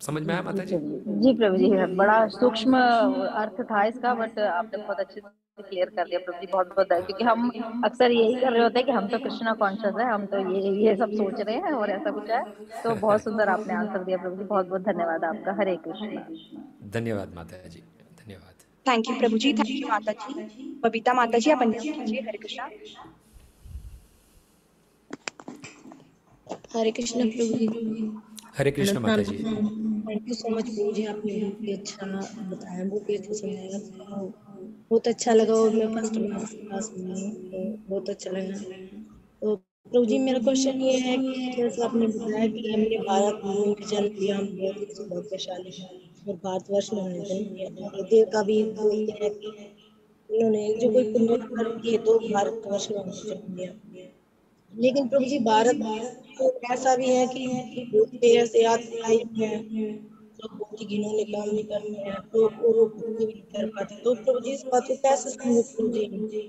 समझ में आया माता जी? जी प्रभु जी, बड़ा सूक्ष्म अर्थ था इसका, बट आपने बहुत अच्छे से क्लियर कर दिया प्रभु जी, बहुत बहुत क्योंकि हम अक्सर यही कर रहे होते हैं कि हम तो कृष्णा कॉन्शियस है, हम तो ये सब सोच रहे हैं और ऐसा कुछ है। तो बहुत सुंदर आपने आंसर दिया प्रभु जी, बहुत बहुत धन्यवाद आपका। हरे कृष्ण। धन्यवाद माता जी, धन्यवाद। थैंक यू प्रभु जी, थैंक यू माता जी। बबीता माता जी, आप अनम्यूट कीजिए। हरे कृष्णा। हरे कृष्ण प्रभु जी। हरे कृष्ण माता जी। थैंक यू सो मच प्रभु जी, आपने बहुत ही अच्छा बताया, बहुत ही अच्छा समझाया, बहुत अच्छा लगा। और मैं फर्स्ट क्लास में हूँ तो बहुत अच्छा लगा। तो प्रभु जी, मेरा क्वेश्चन ये है कि जैसे आपने बताया कि हमने भारत भूमि में जन्म लिया, हम बहुत ही सौभाग्यशाली हैं और भारतवर्ष में हमने जन्म लिया। और देव का भी बोलते हैं कि उन्होंने जो कोई पुण्य कर्म किए तो भारतवर्ष में हमने जन्म लिया। लेकिन प्रभु जी, भारत तो ऐसा भी है कि बहुत से ऐसे आत्माएं हैं जो बहुत ही घिनौने काम नहीं करते हैं, तो वो भक्ति भी नहीं कर पाते। तो प्रभु जी, इस बात को कैसे समझे प्रभु जी?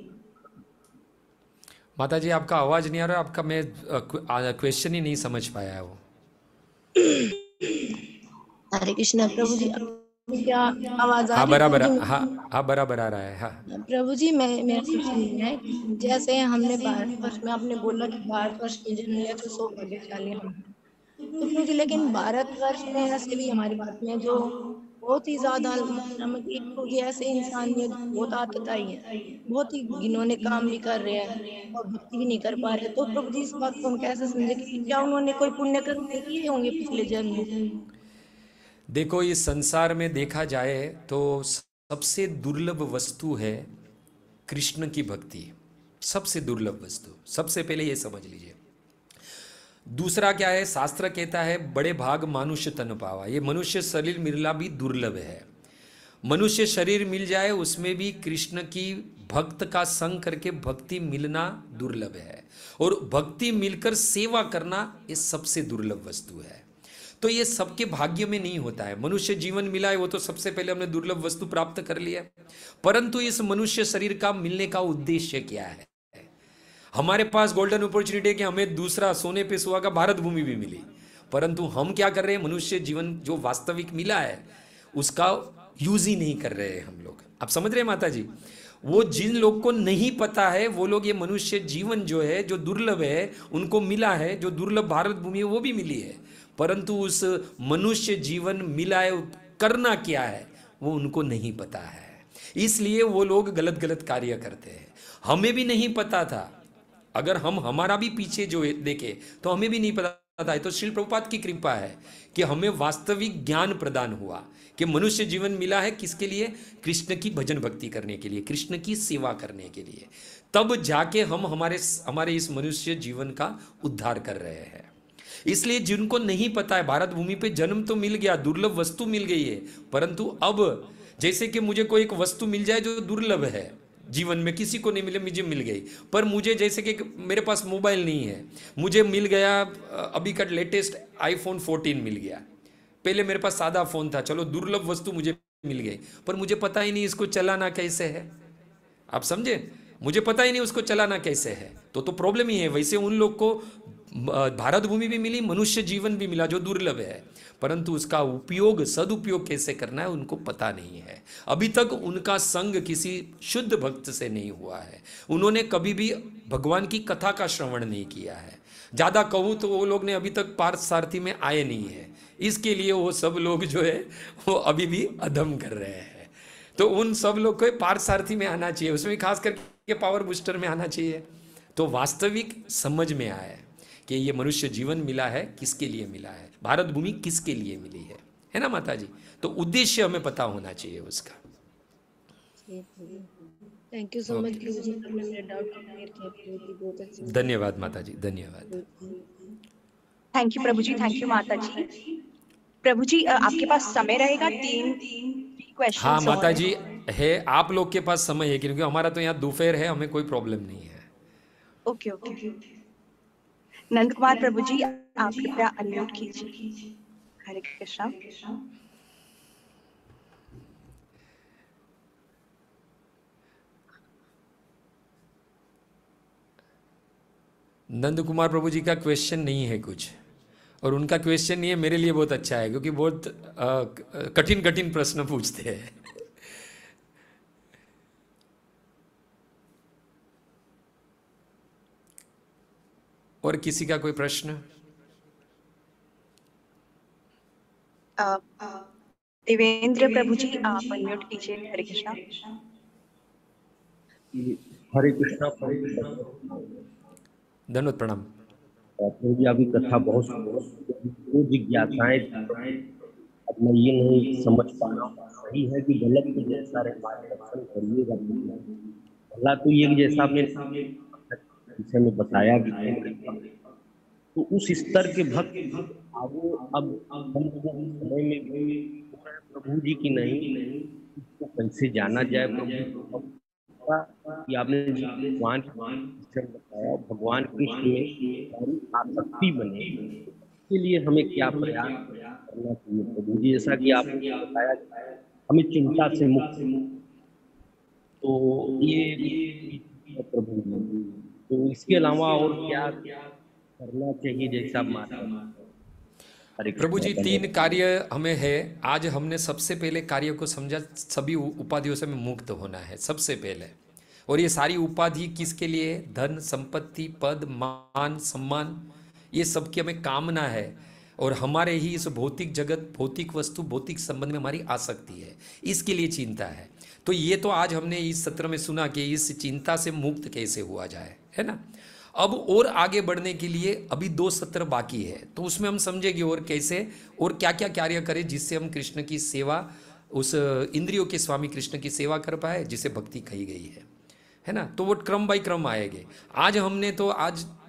माता जी, आपका आवाज नहीं आ रहा, आपका मैं क्वेश्चन ही नहीं समझ पाया वो। हरे कृष्णा प्रभु जी, क्या आवाज आ हाँ रही बराबर, है? हाँ बराबर आ रहा है। हाँ प्रभु जी, मेरा क्वेश्चन ये है कि जैसे हमने भारतवर्ष में, आपने बोला कि भारतवर्ष में जन्म लिया तो सौभाग्यशाली हम हैं। तो प्रभु जी, लेकिन भारतवर्ष में ऐसे भी हमारे भारत में जो बहुत ही ज्यादा मात्रा में प्रभु जी ऐसे इंसान है बहुत आतताई है, बहुत ही घिनौने काम भी कर रहे हैं और भक्ति भी नहीं कर पा रहे। तो प्रभु जी, इस बात को हम कैसे समझे कि क्या उन्होंने कोई पुण्य कर्म किए होंगे पिछले जन्म में? देखो, इस संसार में देखा जाए तो सबसे दुर्लभ वस्तु है कृष्ण की भक्ति, सबसे दुर्लभ वस्तु। सबसे पहले ये समझ लीजिए। दूसरा क्या है? शास्त्र कहता है बड़े भाग मनुष्य तन पावा। ये मनुष्य शरीर मिलना भी दुर्लभ है। मनुष्य शरीर मिल जाए उसमें भी कृष्ण की भक्त का संग करके भक्ति मिलना दुर्लभ है, और भक्ति मिलकर सेवा करना ये सबसे दुर्लभ वस्तु है। तो ये सबके भाग्य में नहीं होता है। मनुष्य जीवन मिला है वो तो सबसे पहले हमने दुर्लभ वस्तु प्राप्त कर लिया, परंतु इस मनुष्य शरीर का मिलने का उद्देश्य क्या है? हमारे पास गोल्डन अपॉर्चुनिटी है कि हमें दूसरा सोने पे सुहागा भारत भूमि भी मिली, परंतु हम क्या कर रहे हैं? मनुष्य जीवन जो वास्तविक मिला है उसका यूज ही नहीं कर रहे हैं हम लोग। आप समझ रहे हैं माता जी? वो जिन लोग को नहीं पता है वो लोग ये मनुष्य जीवन जो है, जो दुर्लभ है, उनको मिला है, जो दुर्लभ भारत भूमि है वो भी मिली है, परंतु उस मनुष्य जीवन मिला है करना क्या है वो उनको नहीं पता है। इसलिए वो लोग गलत गलत कार्य करते हैं। हमें भी नहीं पता था अगर हम हमारा भी पीछे जो देखे तो हमें भी नहीं पता था। तो श्रील प्रभुपाद की कृपा है कि हमें वास्तविक ज्ञान प्रदान हुआ कि मनुष्य जीवन मिला है किसके लिए? कृष्ण की भजन भक्ति करने के लिए, कृष्ण की सेवा करने के लिए। तब जाके हम हमारे इस मनुष्य जीवन का उद्धार कर रहे हैं। इसलिए जिनको नहीं पता है, भारत भूमि पे जन्म तो मिल गया, दुर्लभ वस्तु मिल गई है, परंतु अब जैसे कि मुझे कोई एक वस्तु मिल जाए जो दुर्लभ है जीवन में, किसी को नहीं मिले, मुझे मिल गई। पर मुझे जैसे कि मेरे पास मोबाइल नहीं है, मुझे मिल गया अभी का लेटेस्ट iPhone 14 मिल गया। पहले मेरे पास सादा फोन था, चलो दुर्लभ वस्तु मुझे मिल गई, पर मुझे पता ही नहीं इसको चलाना कैसे है। आप समझे? मुझे पता ही नहीं उसको चलाना कैसे है, तो प्रॉब्लम ही है। वैसे उन लोग को भारत भूमि भी मिली, मनुष्य जीवन भी मिला जो दुर्लभ है, परंतु उसका उपयोग, सदुपयोग कैसे करना है उनको पता नहीं है। अभी तक उनका संग किसी शुद्ध भक्त से नहीं हुआ है, उन्होंने कभी भी भगवान की कथा का श्रवण नहीं किया है। ज़्यादा कहूँ तो वो लोग ने अभी तक पार्थ सारथी में आए नहीं है, इसके लिए वो सब लोग जो है वो अभी भी अधम कर रहे हैं। तो उन सब लोग को पार्थ सारथी में आना चाहिए, उसमें खास करके पावर बूस्टर में आना चाहिए, तो वास्तविक समझ में आए कि ये मनुष्य जीवन मिला है किसके लिए मिला है, भारत भूमि किसके लिए मिली है ना माता जी? तो उद्देश्य हमें पता होना चाहिए उसका। थैंक यू सो मच प्रभु जी, आपने मेरे डाउट क्लियर किया प्रभु जी, बहुत अच्छा। धन्यवाद माता जी, धन्यवाद। थैंक यू प्रभु जी, थैंक यू माता जी। प्रभु जी आपके पास समय रहेगा? तीन क्वेश्चन। हाँ माता जी है, आप लोग के पास समय है क्योंकि हमारा तो यहाँ दोपहर है, हमें कोई प्रॉब्लम नहीं है। Okay okay. नंद कुमार प्रभु जी आप कृपया अनम्यूट कीजिए। हरे कृष्णा। नंद कुमार प्रभु जी का क्वेश्चन नहीं है कुछ, और उनका क्वेश्चन नहीं है, मेरे लिए बहुत अच्छा है क्योंकि बहुत कठिन कठिन प्रश्न पूछते हैं। और किसी का कोई प्रश्न? देवेंद्र प्रभु जी आप अनम्यूट कीजिए। हरे कृष्णा। हरे कृष्णा। धन्यवाद, प्रणाम। प्रभु जी आपकी कथा बहुत वो जिज्ञासाएं, अब मैं ये नहीं समझ पा रहा हूँ सही है कि गलत, के जैसा मार्गदर्शन करिएगा। भला तो ये जैसा आपने विषय में बताया कि तो उस स्तर के भक्त अब हम समय में प्रभु जी की नहीं, तो कैसे जाना जाए प्रभु कि आपने भगवान बताया, भगवान कृष्ण में आसक्ति बने, इसके लिए हमें क्या प्रयास करना चाहिए प्रभु जी? जैसा कि आपने बताया हमें चिंता से मुक्त, तो ये प्रभु जी, तो इसके अलावा और क्या करना चाहिए जैसा प्रभु जी? 3 कार्य हमें है। आज हमने सबसे पहले कार्य को समझा, सभी उपाधियों से हमें मुक्त होना है सबसे पहले। और ये सारी उपाधि किसके लिए? धन, संपत्ति, पद, मान, सम्मान, ये सब की हमें कामना है, और हमारे ही इस भौतिक जगत, भौतिक वस्तु, भौतिक संबंध में हमारी आसक्ति है, इसके लिए चिंता है। तो ये तो आज हमने इस सत्र में सुना कि इस चिंता से मुक्त कैसे हुआ जाए, है ना? अब और आगे बढ़ने के लिए अभी 2 सत्र बाकी है, तो उसमें हम समझेंगे और कैसे और क्या क्या कार्य करें जिससे हम कृष्ण की सेवा, उस इंद्रियों के स्वामी कृष्ण की सेवा कर पाए जिसे भक्ति कही गई है ना? तो वो क्रम बाई क्रम आएंगे। आज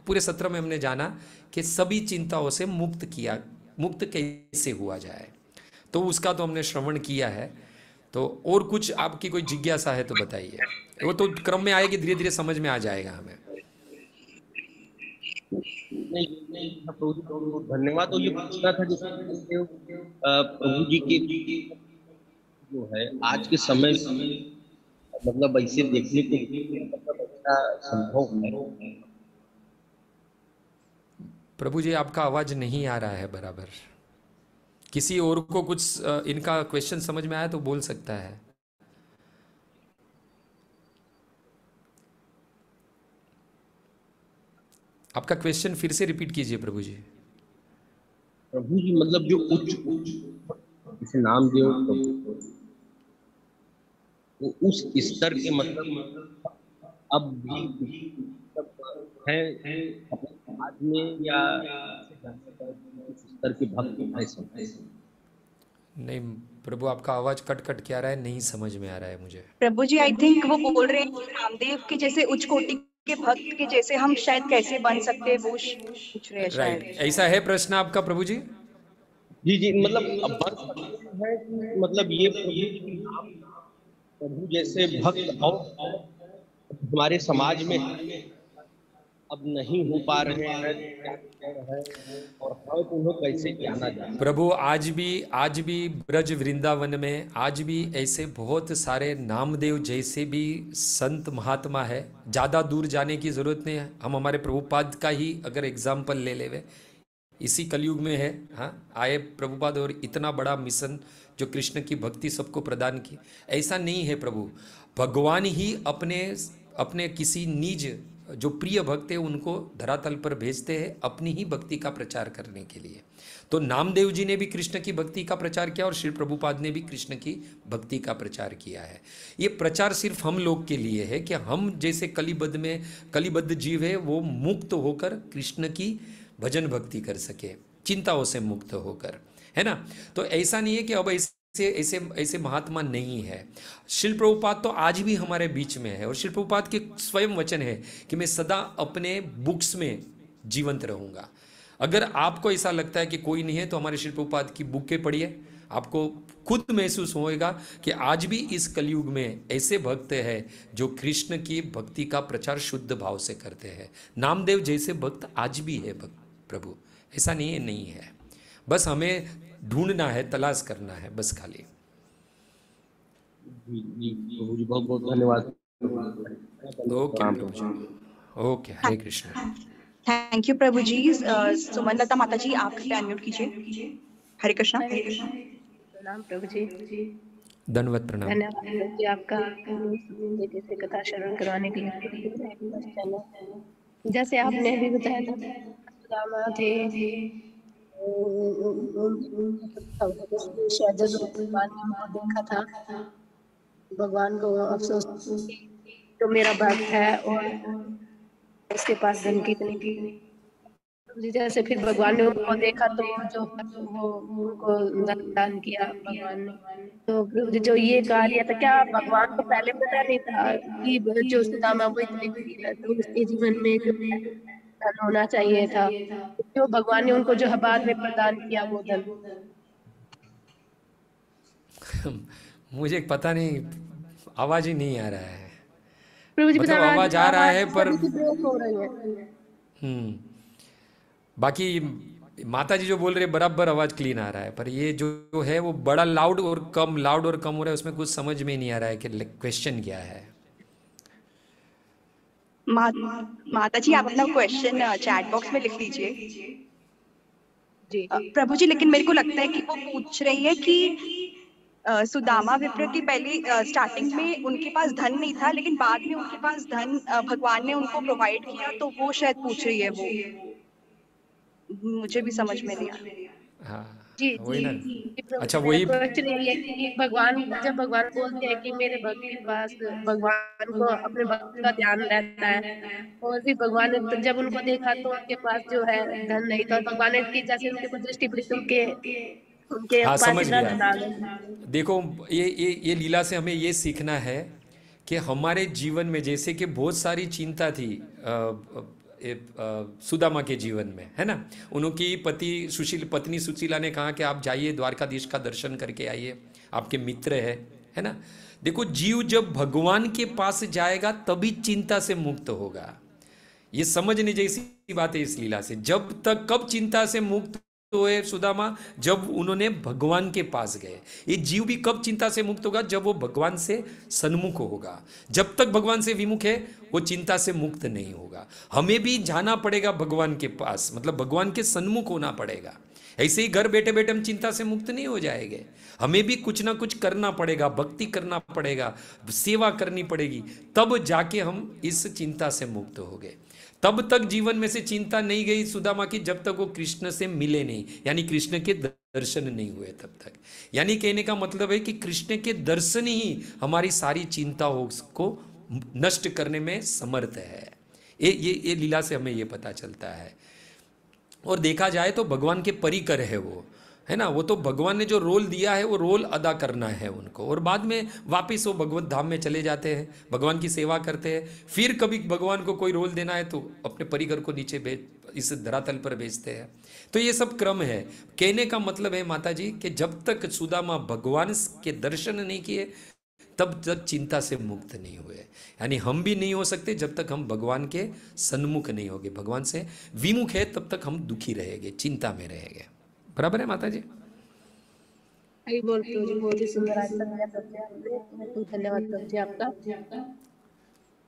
पूरे सत्र में हमने जाना कि सभी चिंताओं से मुक्त कैसे हुआ जाए, तो उसका तो हमने श्रवण किया है। तो और कुछ आपकी कोई जिज्ञासा है तो बताइए, वो तो क्रम में आएगी, धीरे धीरे समझ में आ जाएगा हमें। नहीं धन्यवाद। तो ये पूछना था जैसे प्रभु जी के जो है आज के समय मतलब ऐसे देखने को अच्छा संभव है? प्रभु जी आपका आवाज नहीं आ रहा है बराबर। किसी और को कुछ इनका क्वेश्चन समझ में आया तो बोल सकता है। आपका क्वेश्चन फिर से रिपीट कीजिए प्रभु जी। प्रभु जी मतलब जो उच्च जैसे नामदेव वो उस स्तर के मतलब अब भी हैं अपने समाज में या किस स्तर के भक्त हैं सब? नहीं प्रभु, आपका आवाज कट कट के आ रहा है, नहीं समझ में आ रहा है मुझे। प्रभु जी आई थिंक वो बोल रहे हैं कि रामदेव के जैसे उच्च कोटि के भक्त के जैसे हम शायद कैसे बन सकते हैं, वो पूछ रहे हैं राइट, शायद। ऐसा है प्रश्न आपका प्रभु जी? जी जी, मतलब अब बन सकते हैं कि मतलब ये प्रभु जैसे भक्त और हमारे समाज में अब नहीं हो पा रहे हैं, क्या कारण है और है तो उन्हें कैसे जाना जाए? प्रभु आज भी ब्रज वृंदावन में आज भी ऐसे बहुत सारे नामदेव जैसे भी संत महात्मा है। ज़्यादा दूर जाने की ज़रूरत नहीं है, हम हमारे प्रभुपाद का ही अगर एग्जाम्पल ले लेवे, इसी कलयुग में है, हाँ आए प्रभुपाद और इतना बड़ा मिशन जो कृष्ण की भक्ति सबको प्रदान की। ऐसा नहीं है प्रभु, भगवान ही अपने किसी निज जो प्रिय भक्त है उनको धरातल पर भेजते हैं अपनी ही भक्ति का प्रचार करने के लिए। तो नामदेव जी ने भी कृष्ण की भक्ति का प्रचार किया और श्री प्रभुपाद ने भी कृष्ण की भक्ति का प्रचार किया है। ये प्रचार सिर्फ हम लोग के लिए है कि हम जैसे कलिबद्ध जीव है वो मुक्त होकर कृष्ण की भजन भक्ति कर सके, चिंताओं से मुक्त होकर, है ना। तो ऐसा नहीं है कि अब ऐसे महात्मा नहीं है। शिल प्रभुपाद तो आज भी हमारे बीच में है और शिल प्रभुपाद के स्वयं वचन है कि मैं सदा अपने बुक्स में जीवंत रहूंगा। अगर आपको ऐसा लगता है कि कोई नहीं है तो हमारे शिल प्रभुपाद की बुकें पढ़िए, आपको खुद महसूस होएगा कि आज भी इस कलयुग में ऐसे भक्त हैं जो कृष्ण की भक्ति का प्रचार शुद्ध भाव से करते हैं। नामदेव जैसे भक्त आज भी है प्रभु, ऐसा नहीं है। बस हमें ढूंढना है, तलाश करना है बस खाली। जी जी प्रभु जी, बहुत बहुत धन्यवाद। Okay Prabhu ji, okay, Hare Krishna. Thank you प्रभु जी। सुमन लता माता जी आप कृपया अनम्यूट कीजिए। हरे कृष्णा। प्रणाम प्रभु जी। धन्यवाद, प्रणाम। धन्यवाद प्रभु जी आपका जैसे कथा श्रवण करवाने के लिए। जैसे आपने अभी बताया था सुदामा थे, शायद जब भगवान ने उनको देखा था, भगवान को अफसोस जो मेरा भक्त है और उसके पास धन कितनी थी। जैसे फिर भगवान ने उनको देखा तो जो वो उनको दान किया भगवान ने। तो प्रभु जी जो ये कार्य था, क्या भगवान को पहले पता नहीं था कि जो सुदामा वो इतने गरीब है तो उसके जीवन में जो धन होना चाहिए था, जो भगवान ने उनको जो बाद में प्रदान किया वो धन? मुझे पता नहीं, आवाज ही नहीं आ रहा है। प्रभु जी मतलब आवाज आ रहा है पर हो रही है। बाकी माता जी जो बोल रहे बराबर आवाज क्लीन आ रहा है, पर ये जो है वो बड़ा लाउड और कम हो रहा है, उसमें कुछ समझ में नहीं आ रहा है कि क्वेश्चन क्या है। माता जी आप अपना क्वेश्चन चैट बॉक्स में लिख लीजिए। प्रभु जी लेकिन मेरे को लगता है कि वो पूछ रही है कि सुदामा विप्र की पहले स्टार्टिंग में उनके पास धन नहीं था, लेकिन बाद में उनके पास धन भगवान ने उनको प्रोवाइड किया, तो वो शायद पूछ रही है। वो मुझे भी समझ में नहीं आ रहा। हाँ जी वही ना। अच्छा वही भगवान, जब भगवान बोलते हैं कि मेरे भक्त के पास भगवान को अपने भक्त का ध्यान रहता है, और फिर भगवान ने जब उनको देखा तो उनके पास जो है धन नहीं था, भगवान ने की जैसे उनके ऊपर दृष्टि पड़ी उनके हाँ पास समझ इतना गया। धन आ गया। देखो ये लीला से हमें ये सीखना है कि हमारे जीवन में जैसे कि बहुत सारी चिंता थी सुदामा के जीवन में, है ना। उनकी पत्नी सुशीला ने कहा कि आप जाइए द्वारकाधीश का दर्शन करके आइए, आपके मित्र है ना। देखो जीव जब भगवान के पास जाएगा तभी चिंता से मुक्त होगा। ये समझने जैसी बात है इस लीला से। जब तक कब चिंता से मुक्त हुए सुदामा? जब उन्होंने भगवान के पास गए। ये जीव भी कब चिंता से मुक्त होगा? जब वो भगवान से सन्मुख होगा। जब तक भगवान से विमुख है वो चिंता से मुक्त नहीं होगा। हमें भी जाना पड़ेगा भगवान के पास, मतलब भगवान के सन्मुख होना पड़ेगा। ऐसे ही घर बैठे बैठे हम चिंता से मुक्त नहीं हो जाएंगे। हमें भी कुछ ना कुछ करना पड़ेगा, भक्ति करना पड़ेगा, सेवा करनी पड़ेगी, तब जाके हम इस चिंता से मुक्त हो गए। तब तक जीवन में से चिंता नहीं गई सुदामा की जब तक वो कृष्ण से मिले नहीं, यानी कृष्ण के दर्शन नहीं हुए तब तक। यानी कहने का मतलब है कि कृष्ण के दर्शन ही हमारी सारी चिंताओं को नष्ट करने में समर्थ है। ये लीला से हमें ये पता चलता है। और देखा जाए तो भगवान के परिकर है वो, है ना। वो तो भगवान ने जो रोल दिया है वो रोल अदा करना है उनको, और बाद में वापस वो भगवत धाम में चले जाते हैं, भगवान की सेवा करते हैं। फिर कभी भगवान को कोई रोल देना है तो अपने परिकर को नीचे भेज, इस धरातल पर भेजते हैं। तो ये सब क्रम है। कहने का मतलब है माता जी कि जब तक सुदामा भगवान के दर्शन नहीं किए तब तक चिंता से मुक्त नहीं हुए। यानी हम भी नहीं हो सकते जब तक हम भगवान के सन्मुख नहीं होंगे, भगवान से विमुख है तब तक हम दुखी रहेंगे, चिंता में रहेंगे। बराबर है माता जी? हरि बोल प्रभु जी, बहुत ही सुंदर आज तक मेरा धन्यवाद प्रभु जी आपका।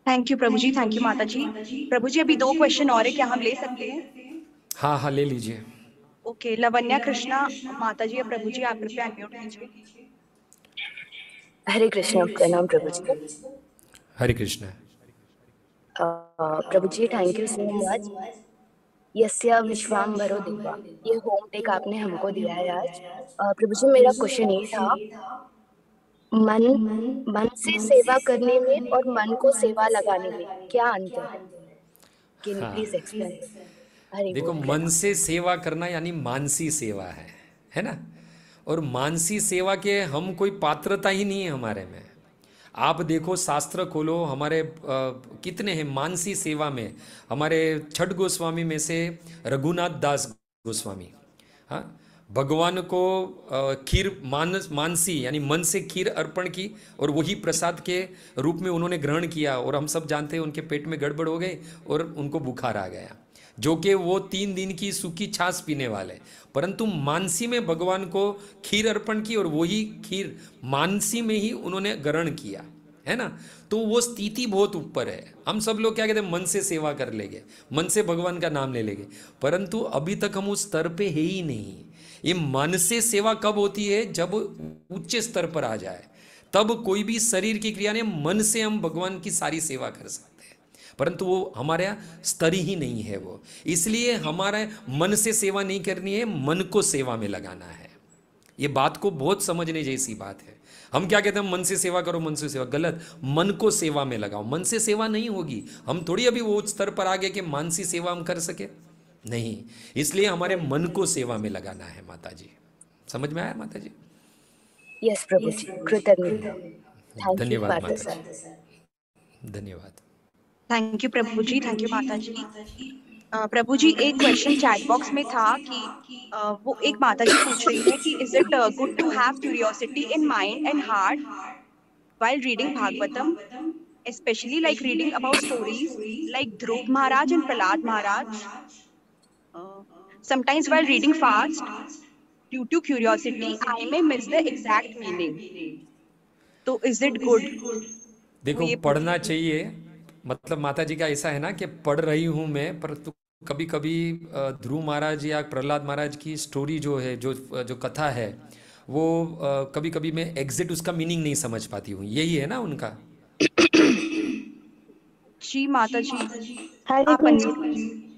थैंक यू प्रभु जी, थैंक यू माता जी। प्रभु जी अभी 2 क्वेश्चन और है, क्या हम ले सकते हैं? हाँ हाँ ले लीजिए। ओके, लवन्या कृष्णा माता जी, प्रभु जी आप कृपया अनम्यूट कीजिए। हरे कृष्ण, प्रणाम प्रभु जी। हरे कृष्ण। प्रभु जी थैंक यू सो मच। यस्य विश्वाम्बरो दिव्या, ये होम टेक आपने हमको दिया है आज। प्रभु जी मेरा क्वेश्चन ये था, मन से सेवा करने में और मन को सेवा लगाने में क्या अंतर है? Can you please explain? देखो, मन से सेवा करना यानी मानसी सेवा है ना। और मानसी सेवा के हम कोई पात्रता ही नहीं है हमारे में। आप देखो, शास्त्र खोलो, हमारे कितने हैं मानसी सेवा में। हमारे छठ गोस्वामी में से रघुनाथ दास गोस्वामी, हाँ, भगवान को खीर मानसी यानी मन से खीर अर्पण की और वही प्रसाद के रूप में उन्होंने ग्रहण किया, और हम सब जानते हैं उनके पेट में गड़बड़ हो गई और उनको बुखार आ गया, जो कि वो 3 दिन की सूखी छाछ पीने वाले। परंतु मानसी में भगवान को खीर अर्पण की और वही खीर मानसी में ही उन्होंने ग्रहण किया, है ना। तो वो स्थिति बहुत ऊपर है। हम सब लोग क्या कहते हैं, मन से सेवा कर लेंगे, मन से भगवान का नाम ले लेंगे, परंतु अभी तक हम उस स्तर पे है ही नहीं। ये मन से सेवा कब होती है? जब उच्च स्तर पर आ जाए, तब कोई भी शरीर की क्रिया ने मन से हम भगवान की सारी सेवा कर सकते हैं, परंतु वो हमारे स्तर ही नहीं है वो। इसलिए हमारा मन से सेवा नहीं करनी है, मन को सेवा में लगाना है। ये बात को बहुत समझने जैसी बात है। हम क्या कहते हैं, मन से सेवा करो, मन से सेवा, गलत। मन को सेवा में लगाओ। मन से सेवा नहीं होगी। हम थोड़ी अभी वो स्तर पर आ गए कि मानसी सेवा हम कर सके, नहीं। इसलिए हमारे मन को सेवा में लगाना है माता जी। समझ में आया माता जी? यस प्रभु जी, कृतज्ञता। धन्यवाद माता जी, धन्यवाद। थैंक यू प्रभु जी, थैंक यू माता जी। प्रभु जी एक क्वेश्चन चैट बॉक्स में था कि वो एक माता जी पूछ रही है कि is it good to have curiosity in mind and heart while reading Bhagavatam, especially like reading about stories like Dhruv Maharaj and Prahlad Maharaj. Sometimes while reading fast, due to curiosity, I may miss the exact meaning. तो is it good? देखो, पढ़ना चाहिए। मतलब माता जी का ऐसा है ना कि पढ़ रही हूँ मैं, परंतु कभी कभी ध्रुव महाराज या प्रहलाद महाराज की स्टोरी जो है, जो कथा है, वो कभी कभी मैं एग्जैक्ट उसका मीनिंग नहीं समझ पाती हूँ। यही है ना उनका? जी माता जी।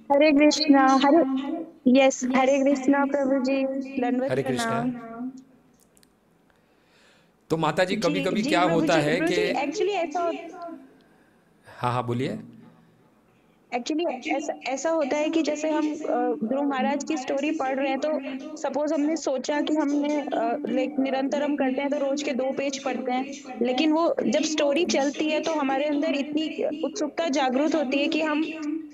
हरे कृष्णा, यस, हरे कृष्णा प्रभु जी, दंडवत हरे कृष्णा। प्रणाम। तो माता जी कभी कभी क्या होता है कि एक्चुअली ऐसा, हाँ बोलिए। एक्चुअली ऐसा होता है कि जैसे हम ध्रुव महाराज की स्टोरी पढ़ रहे हैं, तो सपोज हमने सोचा कि हमने लाइक निरंतर हम करते हैं तो रोज के 2 पेज पढ़ते हैं, लेकिन वो जब स्टोरी चलती है तो हमारे अंदर इतनी उत्सुकता जागृत होती है कि हम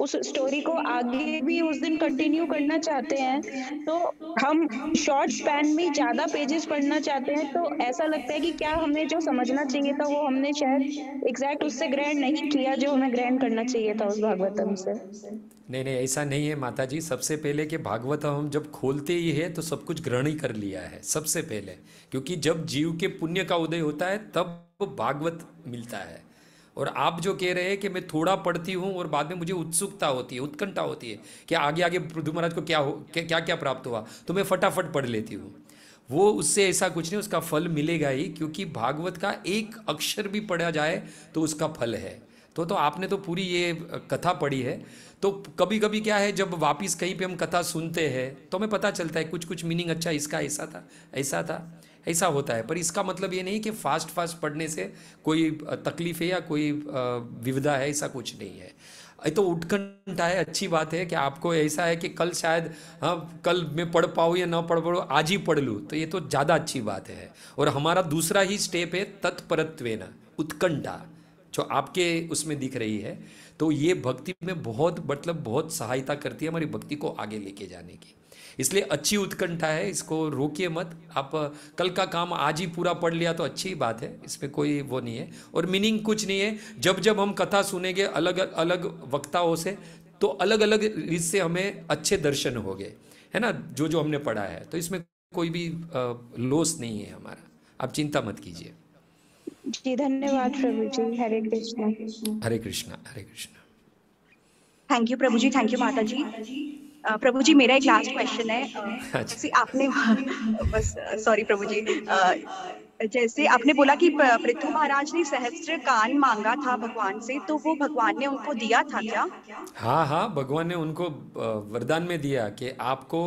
उस स्टोरी को आगे भी उस दिन कंटिन्यू करना चाहते हैं, तो हम शॉर्ट स्पैन में ज्यादा पेजेस पढ़ना चाहते हैं। तो ऐसा लगता है कि क्या हमें जो समझना चाहिए था वो हमने शायद एग्जैक्ट उससे ग्रहण नहीं किया जो हमें ग्रहण करना चाहिए था उस भागवतम से। नहीं, ऐसा नहीं है माता जी। सबसे पहले कि भागवत हम जब खोलते ही है तो सब कुछ ग्रहण ही कर लिया है सबसे पहले, क्योंकि जब जीव के पुण्य का उदय होता है तब भागवत मिलता है। और आप जो कह रहे हैं कि मैं थोड़ा पढ़ती हूँ और बाद में मुझे उत्सुकता होती है, उत्कंठा होती है कि आगे पृथ्वी महाराज को क्या प्राप्त हुआ, तो मैं फटाफट पढ़ लेती हूँ। वो उससे ऐसा कुछ नहीं, उसका फल मिलेगा ही, क्योंकि भागवत का एक अक्षर भी पढ़ा जाए तो उसका फल है। तो आपने तो पूरी ये कथा पढ़ी है। तो कभी कभी क्या है, जब वापिस कहीं पे हम कथा सुनते हैं तो हमें पता चलता है कुछ मीनिंग, अच्छा इसका ऐसा था, ऐसा होता है। पर इसका मतलब ये नहीं कि फास्ट पढ़ने से कोई तकलीफ है या कोई विविधा है, ऐसा कुछ नहीं है। ये तो उत्कंठा है, अच्छी बात है कि आपको ऐसा है कि कल शायद, हाँ कल मैं पढ़ पाऊँ या ना पढ़ पाऊँ, आज ही पढ़ लूँ, तो ये तो ज़्यादा अच्छी बात है। और हमारा दूसरा ही स्टेप है तत्परत्वेन, उत्कंठा, जो आपके उसमें दिख रही है। तो ये भक्ति में बहुत मतलब बहुत सहायता करती है हमारी भक्ति को आगे लेके जाने की। इसलिए अच्छी उत्कंठा है, इसको रोकिए मत। आप कल का काम आज ही पूरा पढ़ लिया तो अच्छी बात है, इसमें कोई वो नहीं है। और मीनिंग कुछ नहीं है, जब जब हम कथा सुनेंगे अलग अलग वक्ताओं से, तो अलग अलग रीत से हमें अच्छे दर्शन हो गए, है ना, जो जो हमने पढ़ा है। तो इसमें कोई भी लॉस नहीं है हमारा, आप चिंता मत कीजिए। जी धन्यवाद प्रभु जी। हरे कृष्णा। हरे कृष्णा, हरे कृष्णा। थैंक यू प्रभु जी, थैंक यू माता जी। प्रभु जी मेरा एक लास्ट क्वेश्चन है। जैसे आपने बस सॉरी प्रभु जी, जैसे आपने बोला कि पृथु महाराज ने सहस्त्र कान मांगा था भगवान से, तो वो भगवान ने उनको दिया था क्या? हाँ हाँ, भगवान ने उनको वरदान में दिया कि आपको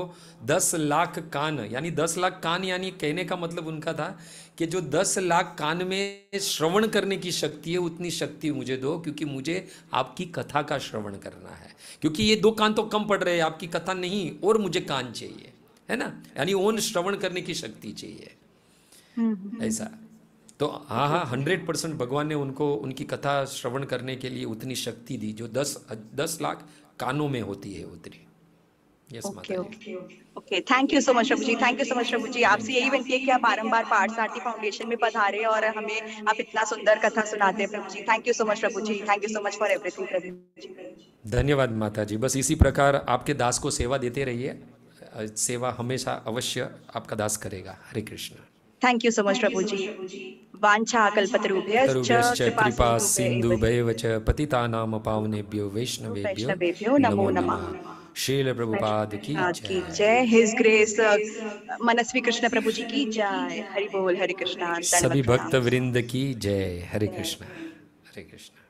10 लाख कान, यानी 10 लाख कान, यानी कहने का मतलब उनका था कि जो 10 लाख कान में श्रवण करने की शक्ति है, उतनी शक्ति मुझे दो, क्योंकि मुझे आपकी कथा का श्रवण करना है। क्योंकि ये 2 कान तो कम पड़ रहे हैं, आपकी कथा नहीं, और मुझे कान चाहिए, है ना, यानी ओन श्रवण करने की शक्ति चाहिए, ऐसा। तो हाँ हाँ, 100% भगवान ने उनको उनकी कथा श्रवण करने के लिए उतनी शक्ति दी जो 10 लाख कानों में होती है उतनी। यस माता जी। Okay, thank you so much प्रभु जी, थैंक यू सो मच प्रभु जी। आपसे यही विनती है कि आप बारंबार पार्थसारथी फाउंडेशन में पधारें और हमें आप इतना सुंदर कथा सुनाते हैं प्रभु जी। थैंक यू सो मच प्रभु जी, thank you so much for everything प्रभु जी। धन्यवाद माता जी। बस इसी प्रकार आपके दास को सेवा देते रहिए, सेवा हमेशा अवश्य आपका दास करेगा। Hare Krishna. Thank you so much प्रभु जी। वांछा कल्पतरुभ्यश्च कृपा सिन्धुभैव च पतितानां पावनेभ्यो वैष्णवेभ्यो नमो नमः। श्रील प्रभुपाद की जय। हिज ग्रेस मनस्वी कृष्ण प्रभु जी की जय। हरि बोल, हरे कृष्णा। सभी भक्त वृंद की जय। हरे कृष्ण, हरे कृष्ण।